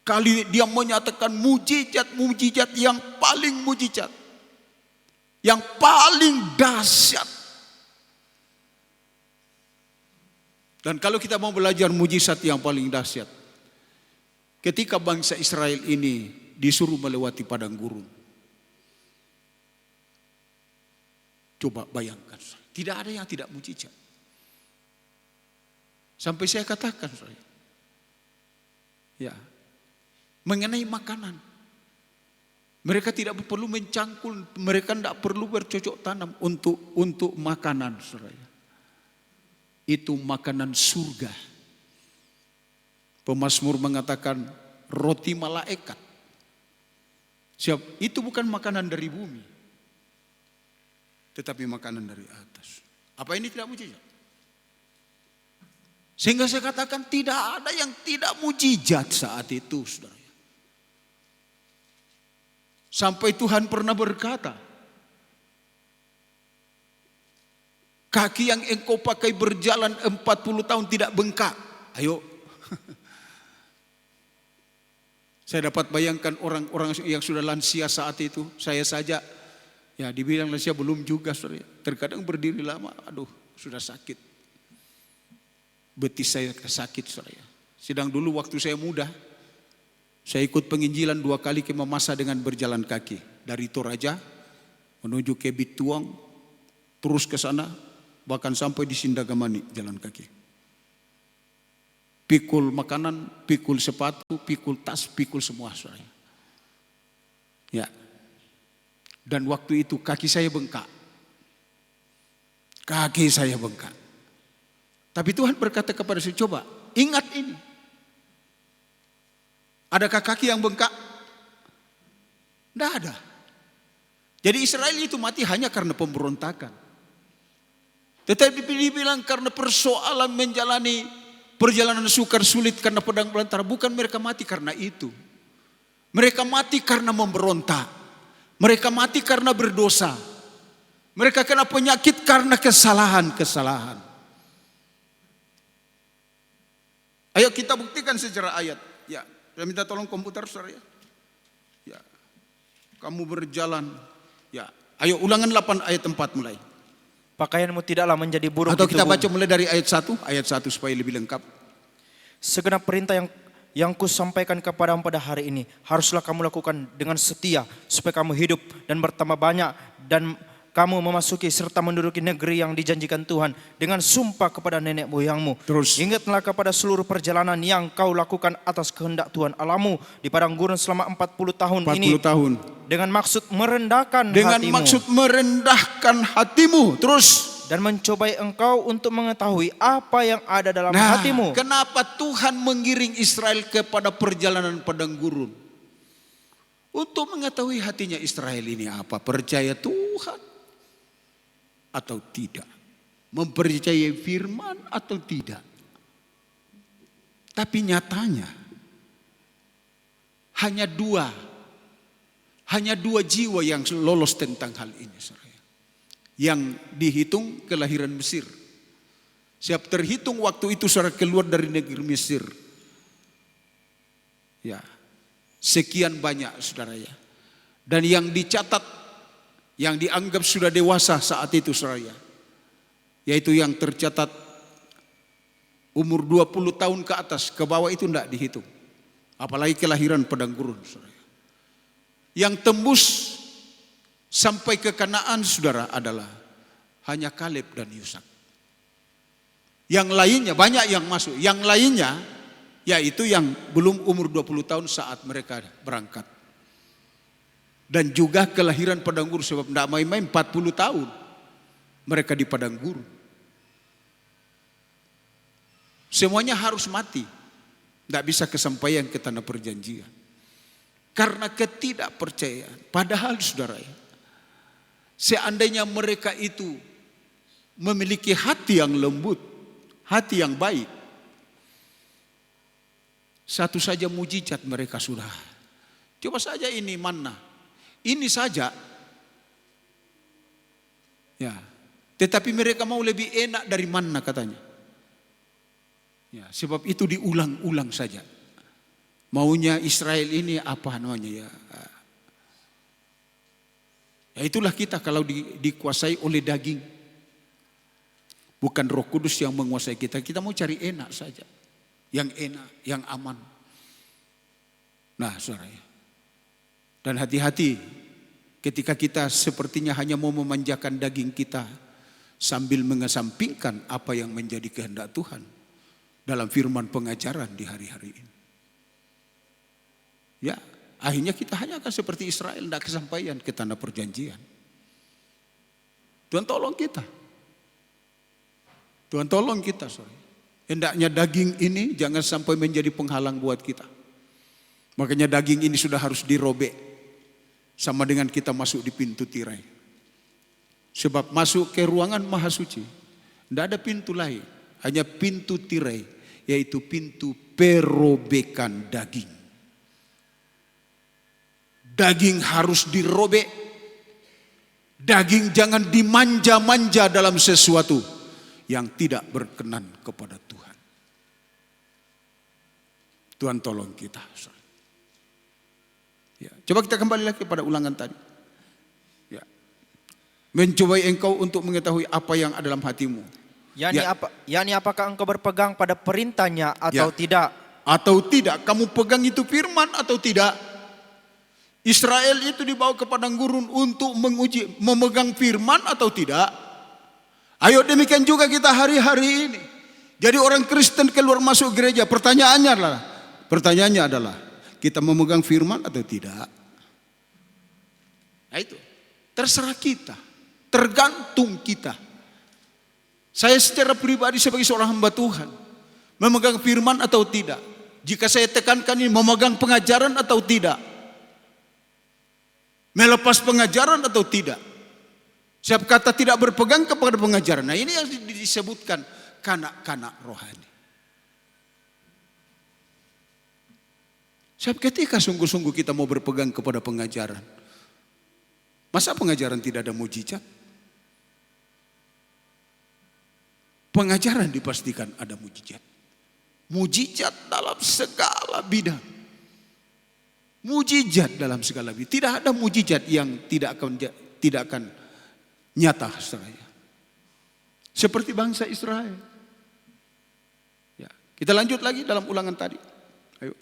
kali dia menyatakan mujizat yang paling mujizat. Yang paling dahsyat. Dan kalau kita mau belajar mujizat yang paling dahsyat, ketika bangsa Israel ini disuruh melewati padang gurun, Coba bayangkan, tidak ada yang tidak mujizat. Sampai saya katakan, ya, mengenai makanan, mereka tidak perlu mencangkul, mereka tidak perlu bercocok tanam untuk makanan, saudara. Itu makanan surga. Pemazmur mengatakan roti malaikat. Siap, itu bukan makanan dari bumi, tetapi makanan dari atas. Apa ini tidak mujizat? Sehingga saya katakan tidak ada yang tidak mujizat saat itu, saudara. Sampai Tuhan pernah berkata, kaki yang engkau pakai berjalan 40 tahun tidak bengkak. Ayo. Saya dapat bayangkan orang-orang yang sudah lansia saat itu. Saya saja, ya dibilang lansia belum juga, saudara. Terkadang berdiri lama, aduh sudah sakit. Betis saya sakit, saudara. Sedang dulu waktu saya muda, saya ikut penginjilan 2 kali ke Mamasa dengan berjalan kaki. Dari Toraja menuju ke Bituang, terus ke sana, bahkan sampai di Sindagamani jalan kaki. Pikul makanan, pikul sepatu, pikul tas, pikul semua, saudara. Ya. Dan waktu itu kaki saya bengkak. Kaki saya bengkak. Tapi Tuhan berkata kepada saya, coba ingat ini. Adakah kaki yang bengkak? Tidak ada. Jadi Israel itu mati hanya karena pemberontakan. Tetapi dibilang karena persoalan menjalani perjalanan sukar sulit karena pedang belantara. Bukan mereka mati karena itu. Mereka mati karena memberontak. Mereka mati karena berdosa. Mereka kena penyakit karena kesalahan-kesalahan. Ayo kita buktikan secara ayat. Ya, saya minta tolong komputer, saudara. Ya. Kamu berjalan. Ya. Ayo Ulangan 8 ayat 4 mulai. Pakaianmu tidaklah menjadi buruk Atau di kita tubuh. baca mulai dari ayat 1 supaya lebih lengkap. Segenap perintah yang kusampaikan kepadamu pada hari ini haruslah kamu lakukan dengan setia supaya kamu hidup dan bertambah banyak dan kamu memasuki serta menduduki negeri yang dijanjikan Tuhan dengan sumpah kepada nenek moyangmu. Terus. Ingatlah kepada seluruh perjalanan yang kau lakukan atas kehendak Tuhan Allahmu di padang gurun selama 40 tahun 40 ini. tahun. Dengan maksud merendahkan Dengan hatimu. maksud merendahkan hatimu. Terus. Dan mencobai engkau untuk mengetahui apa yang ada dalam hatimu. Kenapa Tuhan mengiring Israel kepada perjalanan padang gurun? Untuk mengetahui hatinya Israel ini apa? Percaya Tuhan atau tidak? Mempercayai firman atau tidak? Tapi nyatanya hanya dua jiwa yang lolos tentang hal ini, saudara. Yang dihitung kelahiran Mesir. Siap terhitung waktu itu saudara keluar dari negeri Mesir. Ya, sekian banyak, saudara, ya. Dan yang dicatat, yang dianggap sudah dewasa saat itu, saudara, ya, yaitu yang tercatat umur 20 tahun ke atas, ke bawah itu tidak dihitung. Apalagi kelahiran padang gurun, saudara. Yang tembus sampai ke Kanaan, saudara, adalah hanya Kaleb dan Yusak. Yang lainnya banyak yang masuk. Yang lainnya yaitu yang belum umur 20 tahun saat mereka berangkat. Dan juga kelahiran padang gurun, sebab tidak main-main 40 tahun mereka di padang gurun. Semuanya harus mati. Tidak bisa kesampaian ke tanah perjanjian. Karena ketidakpercayaan. Padahal, saudara, ya, seandainya mereka itu memiliki hati yang lembut, hati yang baik, satu saja mujizat mereka sudah. Coba saja ini manna, ini saja. Ya, tetapi mereka mau lebih enak dari manna katanya. Ya, sebab itu diulang-ulang saja. Maunya Israel ini apa namanya, ya? Ya itulah kita kalau dikuasai oleh daging. Bukan Roh Kudus yang menguasai kita. Kita mau cari enak saja. Yang enak, yang aman. Nah, saudara, ya. Dan hati-hati Ketika kita sepertinya hanya mau memanjakan daging kita sambil mengesampingkan apa yang menjadi kehendak Tuhan dalam firman pengajaran di hari-hari ini. Ya, akhirnya kita hanya akan seperti Israel, tidak kesampaian ke tanah perjanjian. Tuhan tolong kita. Tuhan tolong kita, sorry. Hendaknya daging ini jangan sampai menjadi penghalang buat kita. Makanya daging ini sudah harus dirobek. Sama dengan kita masuk di pintu tirai. Sebab masuk ke ruangan maha suci, tidak ada pintu lain. Hanya pintu tirai, yaitu pintu perobekan daging. Daging harus dirobek. Daging jangan dimanja-manja dalam sesuatu yang tidak berkenan kepada Tuhan. Tuhan tolong kita. Ya, coba kita kembali lagi pada ulangan tadi. Ya. Mencobai engkau untuk mengetahui apa yang ada dalam hatimu. Yani apakah engkau berpegang pada perintahnya atau tidak? Atau tidak, kamu pegang itu firman atau tidak? Israel itu dibawa ke padang gurun untuk menguji, memegang firman atau tidak? Ayo demikian juga kita hari-hari ini. Jadi orang Kristen keluar masuk gereja, pertanyaannya adalah kita memegang firman atau tidak? Nah itu, terserah kita, tergantung kita. Saya secara pribadi sebagai seorang hamba Tuhan, memegang firman atau tidak? Jika saya tekankan ini, memegang pengajaran atau tidak? Melepas pengajaran atau tidak? Siap kata tidak berpegang kepada pengajaran. Nah ini yang disebutkan kanak-kanak rohani. Siap ketika sungguh-sungguh kita mau berpegang kepada pengajaran. Masa pengajaran tidak ada mujizat? Pengajaran dipastikan ada mujizat. Mujizat dalam segala bidang. Mujizat dalam segala bidang. Tidak ada mujizat yang tidak akan nyata, saudara. Seperti bangsa Israel. Ya, kita lanjut lagi dalam ulangan tadi. Ayo.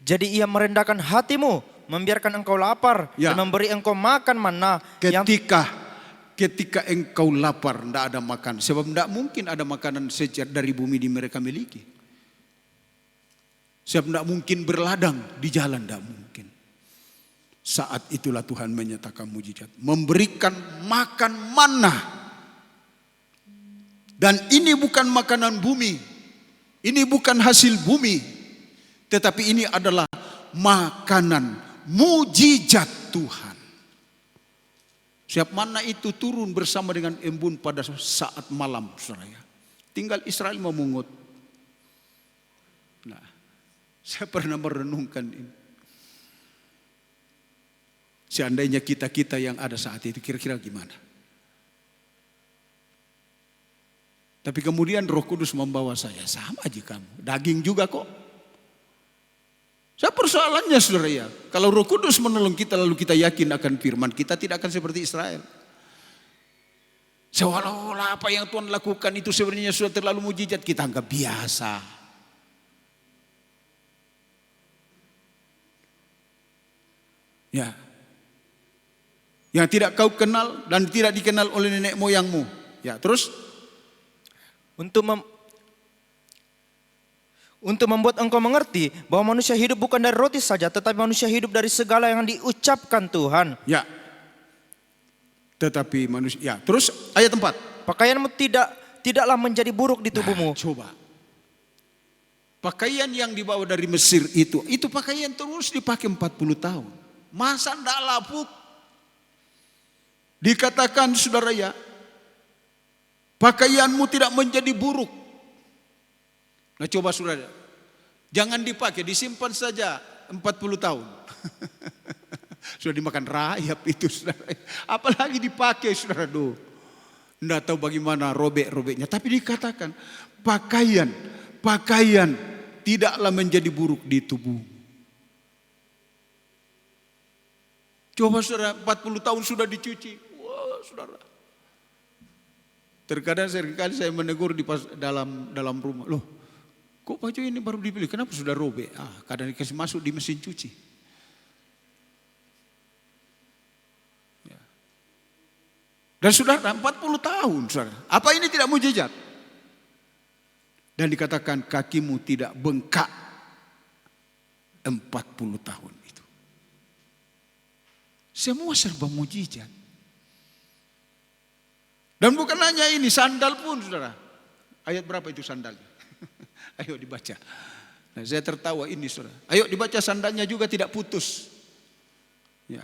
Jadi ia merendahkan hatimu, membiarkan engkau lapar, Ya. dan memberi engkau makan manna. Ketika engkau lapar, tidak ada makan. Sebab tidak mungkin ada makanan sejar dari bumi di mereka miliki. Sebab tidak mungkin berladang di jalan, tidak mungkin. Saat itulah Tuhan menyatakan mujizat. Memberikan makan manna. Dan ini bukan makanan bumi. Ini bukan hasil bumi. Tetapi ini adalah makanan mujizat Tuhan. Siap manna itu turun bersama dengan embun pada saat malam, saudara. Tinggal Israel memungut. Nah, saya pernah merenungkan ini. Seandainya kita yang ada saat itu kira-kira gimana? Tapi kemudian Roh Kudus membawa saya, sama aja kamu, daging juga kok. Saya persoalannya saudara ya, kalau Roh Kudus menolong kita lalu kita yakin akan firman, kita tidak akan seperti Israel. Seolah-olah apa yang Tuhan lakukan itu sebenarnya sudah terlalu mujizat, kita anggap biasa. Ya. Yang tidak kau kenal dan tidak dikenal oleh nenek moyangmu. Ya, terus untuk membuat engkau mengerti bahwa manusia hidup bukan dari roti saja, tetapi manusia hidup dari segala yang diucapkan Tuhan. Ya. Tetapi manusia. Ya, terus ayat 4. Pakaianmu tidaklah menjadi buruk di tubuhmu. Nah, coba. Pakaian yang dibawa dari Mesir itu pakaian terus dipakai 40 tahun. Masa enggak lapuk? Dikatakan saudara ya, pakaianmu tidak menjadi buruk. Nah coba saudara, jangan dipakai, disimpan saja 40 tahun. Sudah dimakan rayap itu saudara. Apalagi dipakai saudara. Tidak tahu bagaimana robek-robeknya. Tapi dikatakan pakaian tidaklah menjadi buruk di tubuh. Coba saudara, 40 tahun sudah dicuci. Wah saudara. Terkadang seringkali saya menegur di dalam rumah. Loh, kok baju ini baru dipilih? Kenapa sudah robek? Kadang dikasih masuk di mesin cuci. Dan saudara 40 tahun saudara. Apa ini tidak mujizat? Dan dikatakan kakimu tidak bengkak 40 tahun itu. Semua serba mujizat. Dan bukan hanya ini, sandal pun saudara. Ayat berapa itu sandalnya? Ayo dibaca. Nah, saya tertawa ini saudara. Ayo dibaca, sandalnya juga tidak putus. Ya.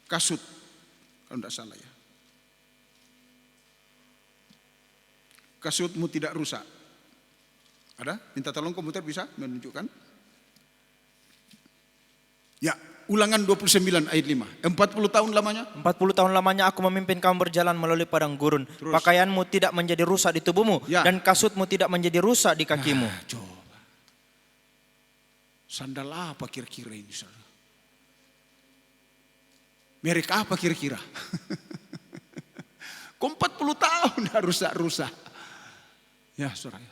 Kasut, kalau tidak salah ya. Kasutmu tidak rusak. Ada? Minta tolong komputer bisa menunjukkan? Ya, Ulangan 29 ayat 5. 40 tahun lamanya. 40 tahun lamanya aku memimpin kamu berjalan melalui padang gurun. Terus. Pakaianmu tidak menjadi rusak di tubuhmu. Ya. Dan kasutmu tidak menjadi rusak di kakimu. Nah, coba. Sandal apa kira-kira ini saudara? Merek apa kira-kira? Kok 40 tahun harus rusak. Ya saudara.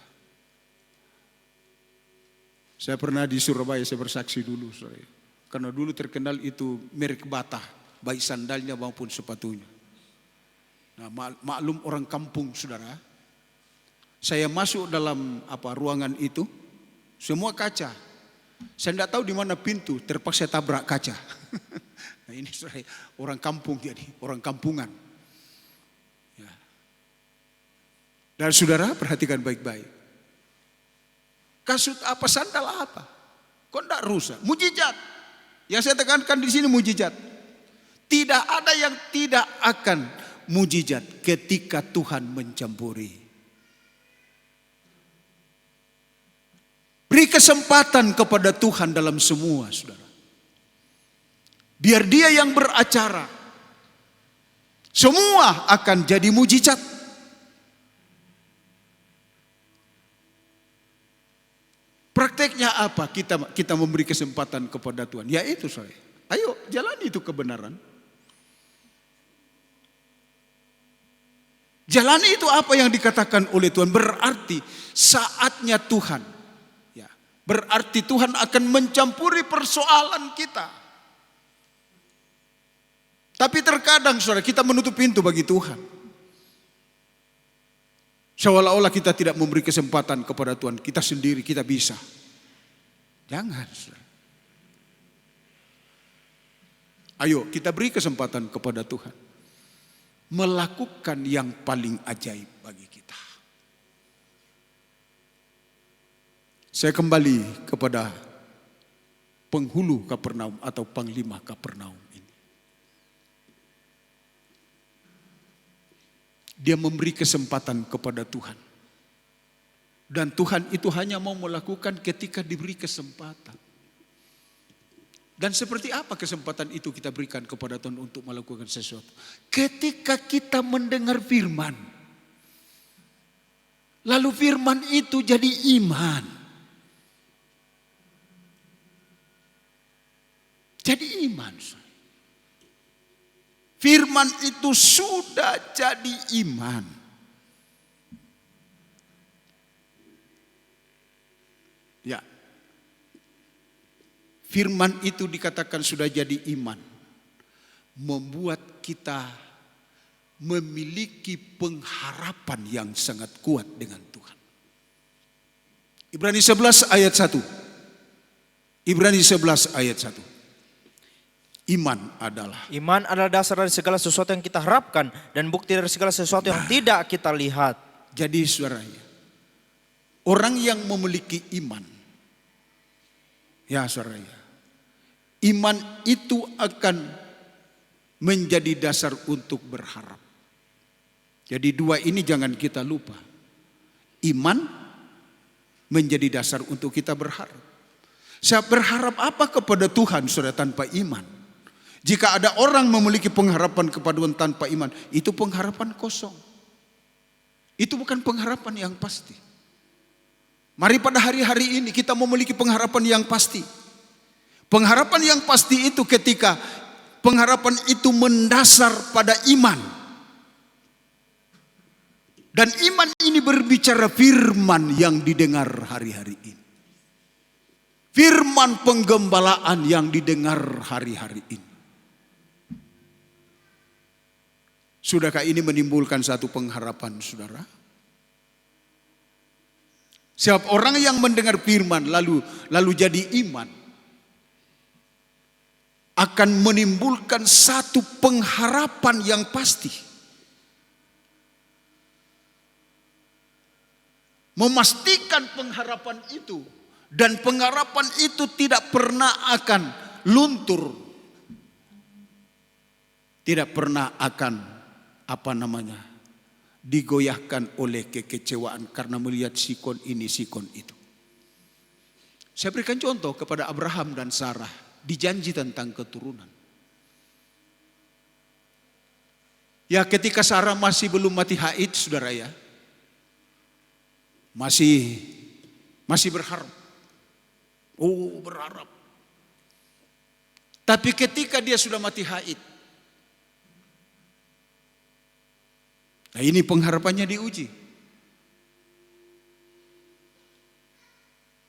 Saya pernah di Surabaya, saya bersaksi dulu saudara. Karena dulu terkenal itu merek Bata, baik sandalnya maupun sepatunya. Nah, maklum orang kampung saudara. Saya masuk dalam ruangan itu, semua kaca. Saya tidak tahu di mana pintu, terpaksa tabrak kaca. Nah ini saudara, orang kampung jadi, orang kampungan. Ya. Dan saudara perhatikan baik-baik. Kasut apa, sandal apa? Kok tidak rusak? Mujizat. Yang saya tekankan di sini mujizat. Tidak ada yang tidak akan mujizat ketika Tuhan mencampuri. Beri kesempatan kepada Tuhan dalam semua, saudara. Biar Dia yang beracara. Semua akan jadi mujizat. Prakteknya apa? Kita memberi kesempatan kepada Tuhan. Ya itu saya. Ayo jalani itu kebenaran. Jalani itu apa yang dikatakan oleh Tuhan. Berarti saatnya Tuhan. Ya, berarti Tuhan akan mencampuri persoalan kita. Tapi terkadang saudara kita menutup pintu bagi Tuhan. Seolah-olah kita tidak memberi kesempatan kepada Tuhan. Kita sendiri, kita bisa. Jangan. Saudara. Ayo kita beri kesempatan kepada Tuhan. Melakukan yang paling ajaib bagi kita. Saya kembali kepada penghulu Kapernaum atau panglima Kapernaum ini. Dia memberi kesempatan kepada Tuhan. Dan Tuhan itu hanya mau melakukan ketika diberi kesempatan. Dan seperti apa kesempatan itu kita berikan kepada Tuhan untuk melakukan sesuatu? Ketika kita mendengar firman. Lalu firman itu jadi iman. Jadi iman. Firman itu sudah jadi iman. Ya. Firman itu dikatakan sudah jadi iman. Membuat kita memiliki pengharapan yang sangat kuat dengan Tuhan. Ibrani 11 ayat 1. Ibrani 11 ayat 1. Iman adalah dasar dari segala sesuatu yang kita harapkan dan bukti dari segala sesuatu yang tidak kita lihat. Jadi saudaranya, orang yang memiliki iman, ya saudaranya, iman itu akan menjadi dasar untuk berharap. Jadi dua ini jangan kita lupa. Iman menjadi dasar untuk kita berharap. Saya berharap apa kepada Tuhan saudara tanpa iman? Jika ada orang memiliki pengharapan kepada Tuhan tanpa iman, itu pengharapan kosong. Itu bukan pengharapan yang pasti. Mari pada hari-hari ini kita memiliki pengharapan yang pasti. Pengharapan yang pasti itu ketika pengharapan itu mendasar pada iman. Dan iman ini berbicara firman yang didengar hari-hari ini. Firman penggembalaan yang didengar hari-hari ini. Sudahkah ini menimbulkan satu pengharapan, saudara? Sebab orang yang mendengar firman lalu jadi iman akan menimbulkan satu pengharapan yang pasti. Memastikan pengharapan itu, dan pengharapan itu tidak pernah akan luntur. Tidak pernah akan digoyahkan oleh kekecewaan karena melihat sikon ini, sikon itu. Saya berikan contoh kepada Abraham dan Sarah, dijanji tentang keturunan. Ya, ketika Sarah masih belum mati haid, saudara ya, masih berharap. Oh, berharap. Tapi ketika dia sudah mati haid, nah ini pengharapannya diuji.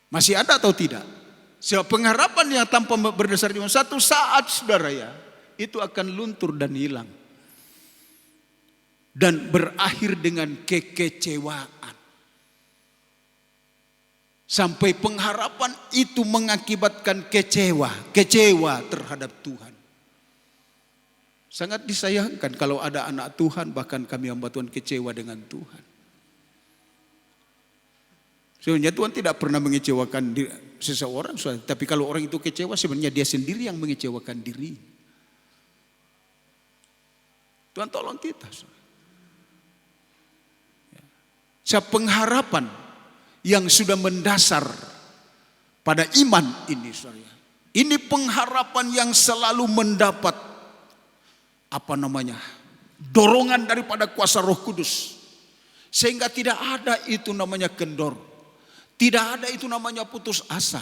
Masih ada atau tidak? Sebab pengharapan yang tanpa berdasar iman satu saat, saudara ya, itu akan luntur dan hilang. Dan berakhir dengan kekecewaan. Sampai pengharapan itu mengakibatkan kecewa terhadap Tuhan. Sangat disayangkan kalau ada anak Tuhan, bahkan kami hamba Tuhan kecewa dengan Tuhan. Sebenarnya Tuhan tidak pernah mengecewakan seseorang, tapi kalau orang itu kecewa sebenarnya dia sendiri yang mengecewakan diri. Tuhan tolong kita. Sebab pengharapan yang sudah mendasar pada iman ini, saudara. Ini pengharapan yang selalu mendapat dorongan daripada kuasa Roh Kudus, sehingga tidak ada itu namanya kendor, tidak ada itu namanya putus asa,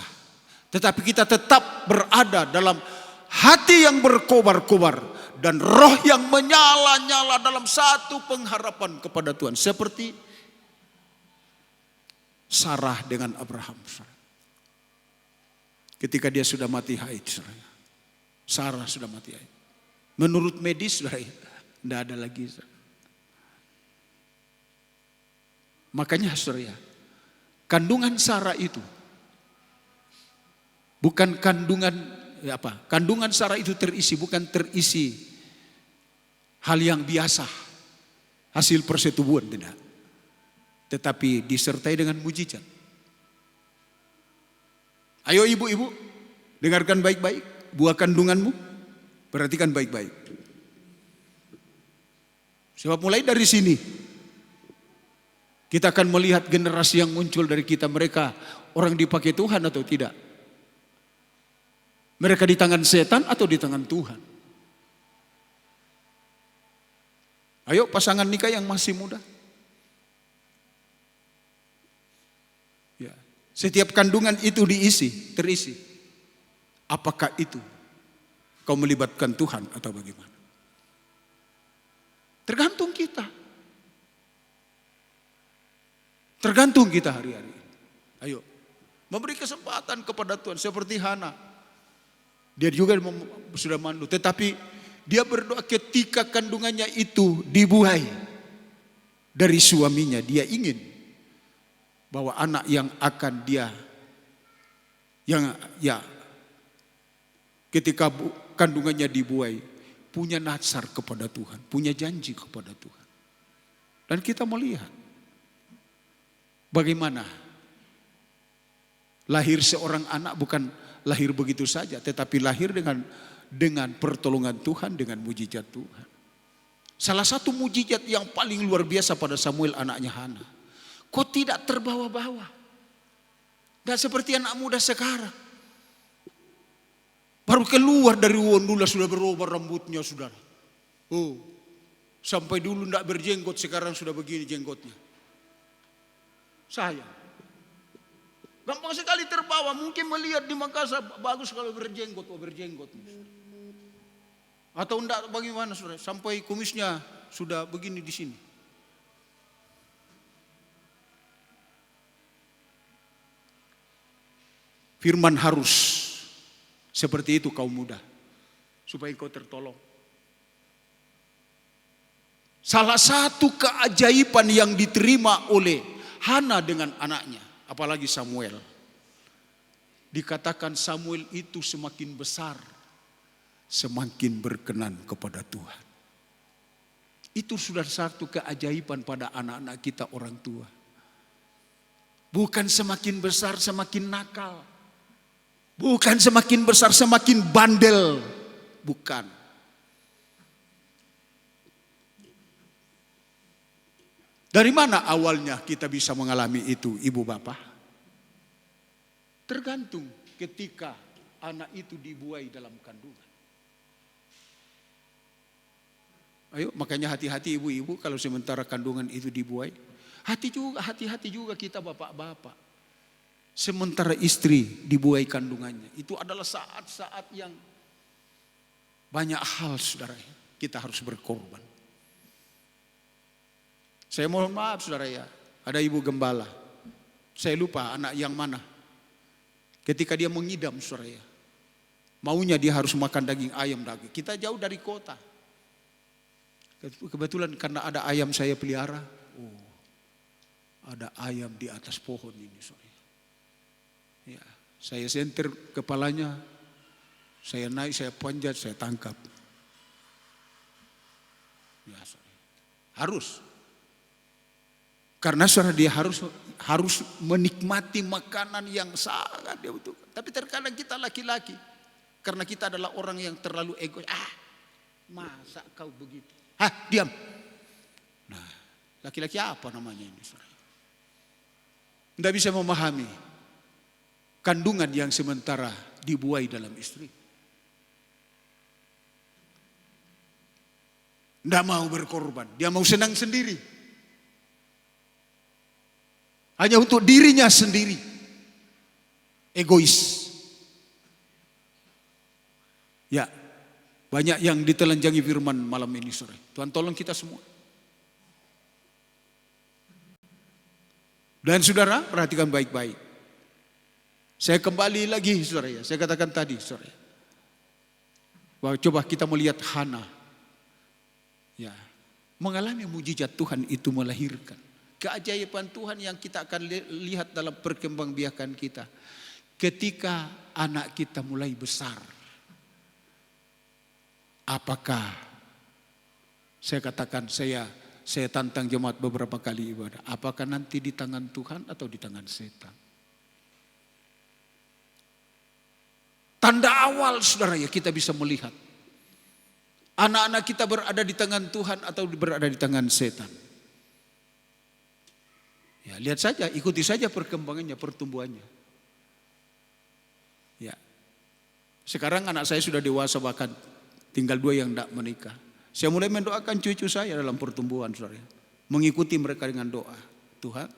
tetapi kita tetap berada dalam hati yang berkobar-kobar dan roh yang menyala-nyala dalam satu pengharapan kepada Tuhan, seperti Sarah dengan Abraham. Ketika dia sudah mati haid, Sarah sudah mati haid. Menurut medis, saudara, tidak ada lagi. Makanya, saudara, kandungan Sarah itu bukan kandungan Sarah itu bukan terisi hal yang biasa, hasil persetubuhan, tidak. Tetapi disertai dengan mujizat. Ayo ibu-ibu, dengarkan baik-baik buah kandunganmu. Perhatikan baik-baik. Sebab mulai dari sini kita akan melihat generasi yang muncul dari kita. Mereka orang dipakai Tuhan atau tidak? Mereka di tangan setan atau di tangan Tuhan? Ayo pasangan nikah yang masih muda. Ya, setiap kandungan itu terisi. Apakah itu kau melibatkan Tuhan atau bagaimana? Tergantung kita. Tergantung kita hari-hari. Ayo, memberi kesempatan kepada Tuhan seperti Hana. Dia juga sudah mandu, tetapi dia berdoa ketika kandungannya itu dibuai dari suaminya. Dia ingin bahwa anak yang akan ketika kandungannya dibuai, punya nazar kepada Tuhan, punya janji kepada Tuhan. Dan kita melihat bagaimana lahir seorang anak bukan lahir begitu saja, tetapi lahir dengan pertolongan Tuhan, dengan mujizat Tuhan. Salah satu mujizat yang paling luar biasa pada Samuel, anaknya Hana. Kok tidak terbawa-bawa? Dan seperti anak muda sekarang. Baru keluar dari wondula sudah berubah rambutnya, saudara. Oh, sampai dulu tidak berjenggot, sekarang sudah begini jenggotnya. Saya gampang sekali terbawa. Mungkin melihat di Makassar bagus kalau berjenggot. Atau enggak bagaimana, saudara? Sampai kumisnya sudah begini di sini. Firman harus seperti itu kaum muda, supaya engkau tertolong. Salah satu keajaiban yang diterima oleh Hana dengan anaknya, apalagi Samuel. Dikatakan Samuel itu semakin besar, semakin berkenan kepada Tuhan. Itu sudah satu keajaiban pada anak-anak kita orang tua. Bukan semakin besar semakin nakal. Bukan semakin besar semakin bandel. Bukan. Dari mana awalnya kita bisa mengalami itu, ibu bapak? Tergantung ketika anak itu dibuai dalam kandungan. Ayo, makanya hati-hati ibu-ibu kalau sementara kandungan itu dibuai. Hati-hati juga kita bapak-bapak. Sementara istri dibuai kandungannya. Itu adalah saat-saat yang banyak hal saudara. Kita harus berkorban. Saya mohon maaf saudara ya, ada ibu gembala. Saya lupa anak yang mana. Ketika dia mengidam saudara ya, maunya dia harus makan daging ayam daging. Kita jauh dari kota. Kebetulan karena ada ayam saya pelihara. Oh, ada ayam di atas pohon ini saudara. Ya, saya senter kepalanya, saya naik, saya panjat, saya tangkap. Ya saudara, harus. Karena saudara dia harus menikmati makanan yang sangat dia butuhkan. Tapi terkadang kita laki-laki, karena kita adalah orang yang terlalu egois. Masa kau begitu? Diam. Nah, laki-laki apa namanya ini saudara? Tidak bisa memahami kandungan yang sementara dibuai dalam istri. Tidak mau berkorban, dia mau senang sendiri. Hanya untuk dirinya sendiri. Egois. Ya, banyak yang ditelanjangi firman malam ini sore. Tuhan tolong kita semua. Dan saudara, perhatikan baik-baik. Saya kembali lagi saudara ya. Saya katakan tadi saudara. Bahwa coba kita melihat Hana. Ya, mengalami mujizat Tuhan itu melahirkan. Keajaiban Tuhan yang kita akan lihat dalam perkembangbiakan kita. Ketika anak kita mulai besar. Apakah saya katakan saya tantang jemaat beberapa kali ibadah. Apakah nanti di tangan Tuhan atau di tangan setan? Tanda awal saudara ya kita bisa melihat. Anak-anak kita berada di tangan Tuhan atau berada di tangan setan. Ya, lihat saja, ikuti saja perkembangannya, pertumbuhannya. Ya. Sekarang anak saya sudah dewasa bahkan tinggal 2 yang tidak menikah. Saya mulai mendoakan cucu saya dalam pertumbuhan saudara. Mengikuti mereka dengan doa. Tuhan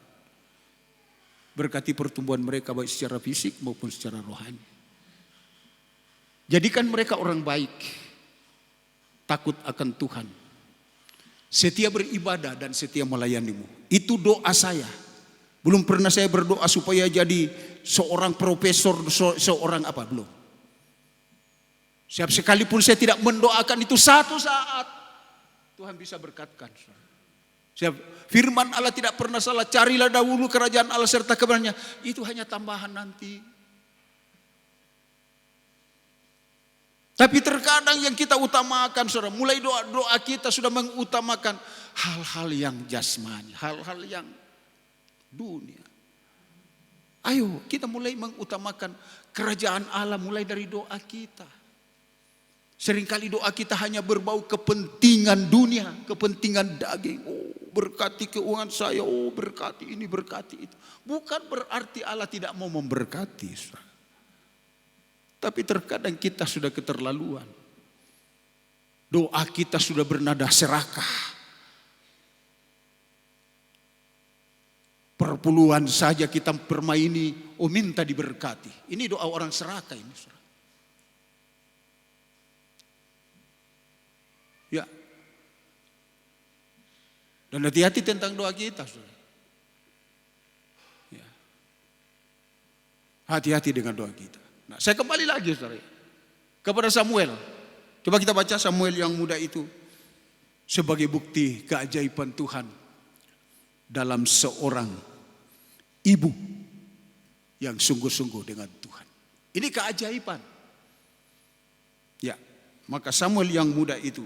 berkati pertumbuhan mereka baik secara fisik maupun secara rohani. Jadikan mereka orang baik. Takut akan Tuhan. Setia beribadah dan setia melayanimu. Itu doa saya. Belum pernah saya berdoa supaya jadi seorang profesor, seorang apa, belum. Siap sekalipun saya tidak mendoakan itu satu saat Tuhan bisa berkatkan. Siap, firman Allah tidak pernah salah. Carilah dahulu kerajaan Allah serta kebenarannya. Itu hanya tambahan nanti. Tapi terkadang yang kita utamakan saudara, mulai doa kita sudah mengutamakan hal-hal yang jasmani, hal-hal yang dunia. Ayo kita mulai mengutamakan kerajaan Allah mulai dari doa kita. Seringkali doa kita hanya berbau kepentingan dunia, kepentingan daging. Oh, berkati keuangan saya, oh berkati ini, berkati itu. Bukan berarti Allah tidak mau memberkati saudara. Tapi terkadang kita sudah keterlaluan. Doa kita sudah bernada serakah. Perpuluhan saja kita permaini, oh minta diberkati. Ini doa orang serakah ini. Ya. Dan hati-hati tentang doa kita. Ya. Hati-hati dengan doa kita. Nah, saya kembali lagi saudara kepada Samuel. Coba kita baca Samuel yang muda itu. sebagai bukti keajaiban Tuhan dalam seorang ibu yang sungguh-sungguh dengan Tuhan. Ini keajaiban. Ya, maka Samuel yang muda itu.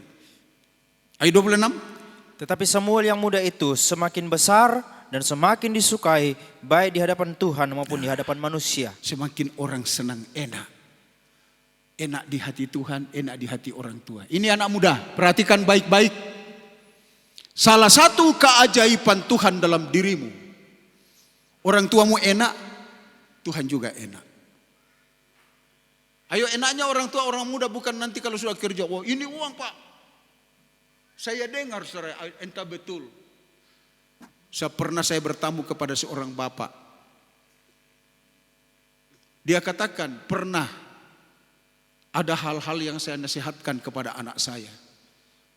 Ayat 26. Tetapi Samuel yang muda itu semakin besar dan semakin disukai baik di hadapan Tuhan maupun di hadapan manusia. Semakin orang senang enak. Enak di hati Tuhan, enak di hati orang tua. Ini anak muda, perhatikan baik-baik. Salah satu keajaiban Tuhan dalam dirimu. Orang tuamu enak, Tuhan juga enak. Ayo enaknya orang tua, orang muda bukan nanti kalau sudah kerja. Wah ini uang pak. Saya dengar saudara, entah betul. Saya bertamu kepada seorang bapak. Dia katakan pernah ada hal-hal yang saya nasihatkan kepada anak saya.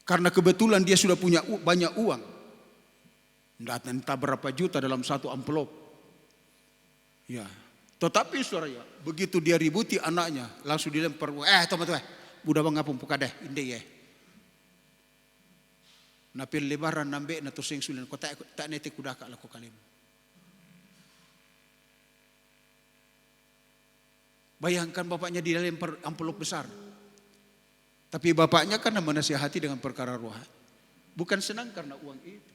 Karena kebetulan dia sudah punya banyak uang. Entah berapa juta dalam satu amplop. Ya. Tetapi saudara ya, begitu dia ributi anaknya, langsung dilempar. Teman-teman, budak mengapung puka deh, inde ya. Napil lebaran nambe na toseng sulen ko tak nete kuda ka lako kalim. Bayangkan bapaknya dilempar amplop besar. Tapi bapaknya karena menasihati dengan perkara rohani. Bukan senang karena uang itu.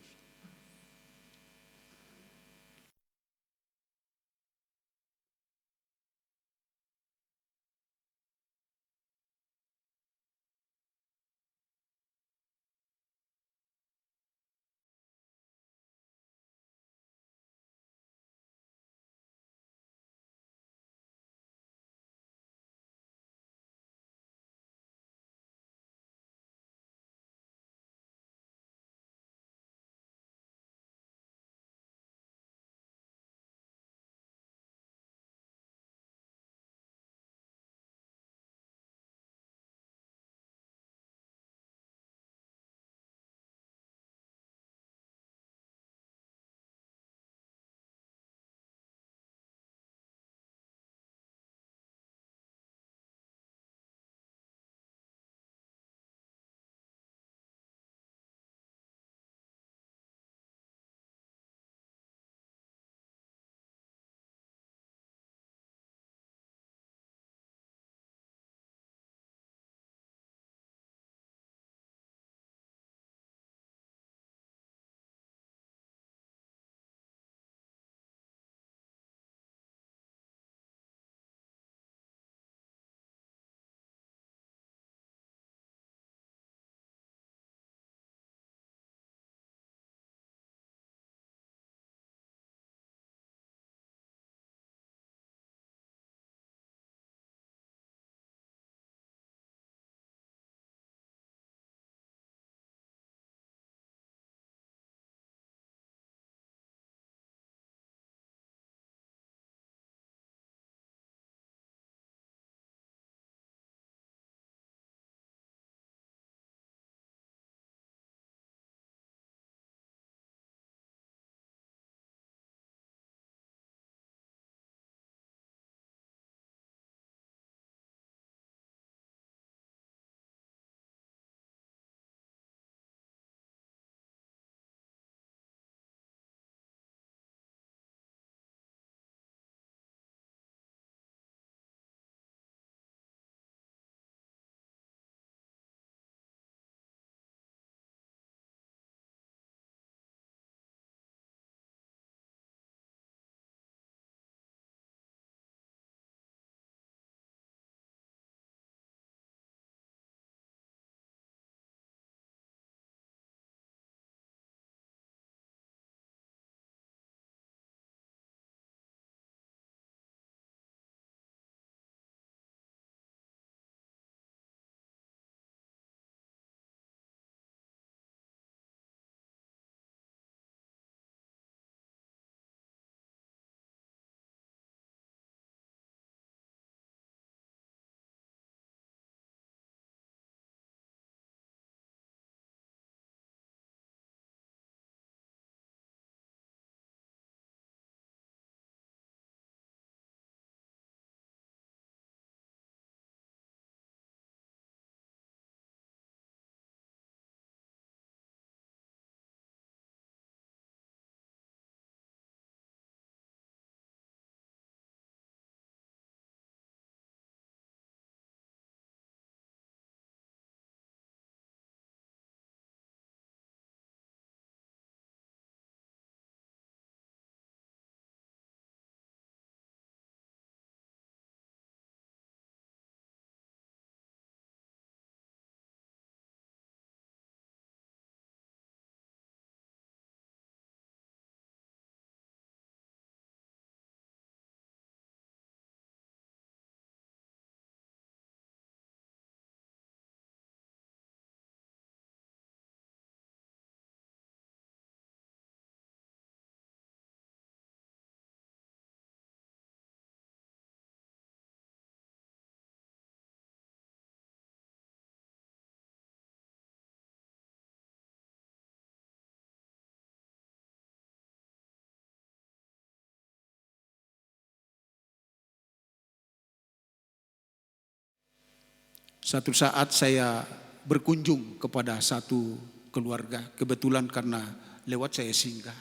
Satu saat saya berkunjung kepada satu keluarga, kebetulan karena lewat saya singgah.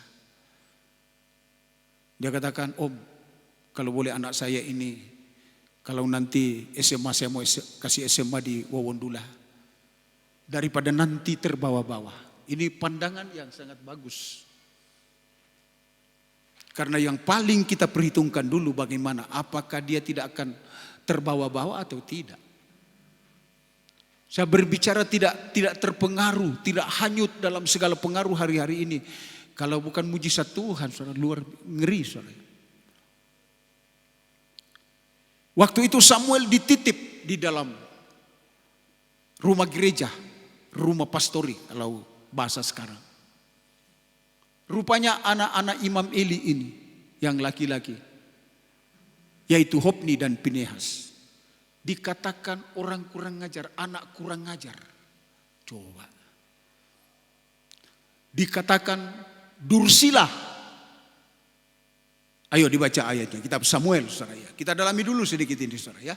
Dia katakan, "Om, kalau boleh anak saya ini, kalau nanti SMA saya mau kasih SMA di Wawondula, daripada nanti terbawa-bawa." Ini pandangan yang sangat bagus. Karena yang paling kita perhitungkan dulu bagaimana, apakah dia tidak akan terbawa-bawa atau tidak. Saya berbicara tidak terpengaruh, tidak hanyut dalam segala pengaruh hari-hari ini. Kalau bukan mujizat Tuhan, saudara, luar ngeri, saudara. Waktu itu Samuel dititip di dalam rumah gereja, rumah pastori kalau bahasa sekarang. Rupanya anak-anak Imam Eli ini yang laki-laki, yaitu Hofni dan Pinehas, dikatakan orang kurang ngajar, anak kurang ngajar. Coba. Dikatakan dursilah. Ayo dibaca ayatnya, kitab Samuel, saudara ya. Kita dalami dulu sedikit ini, saudara ya.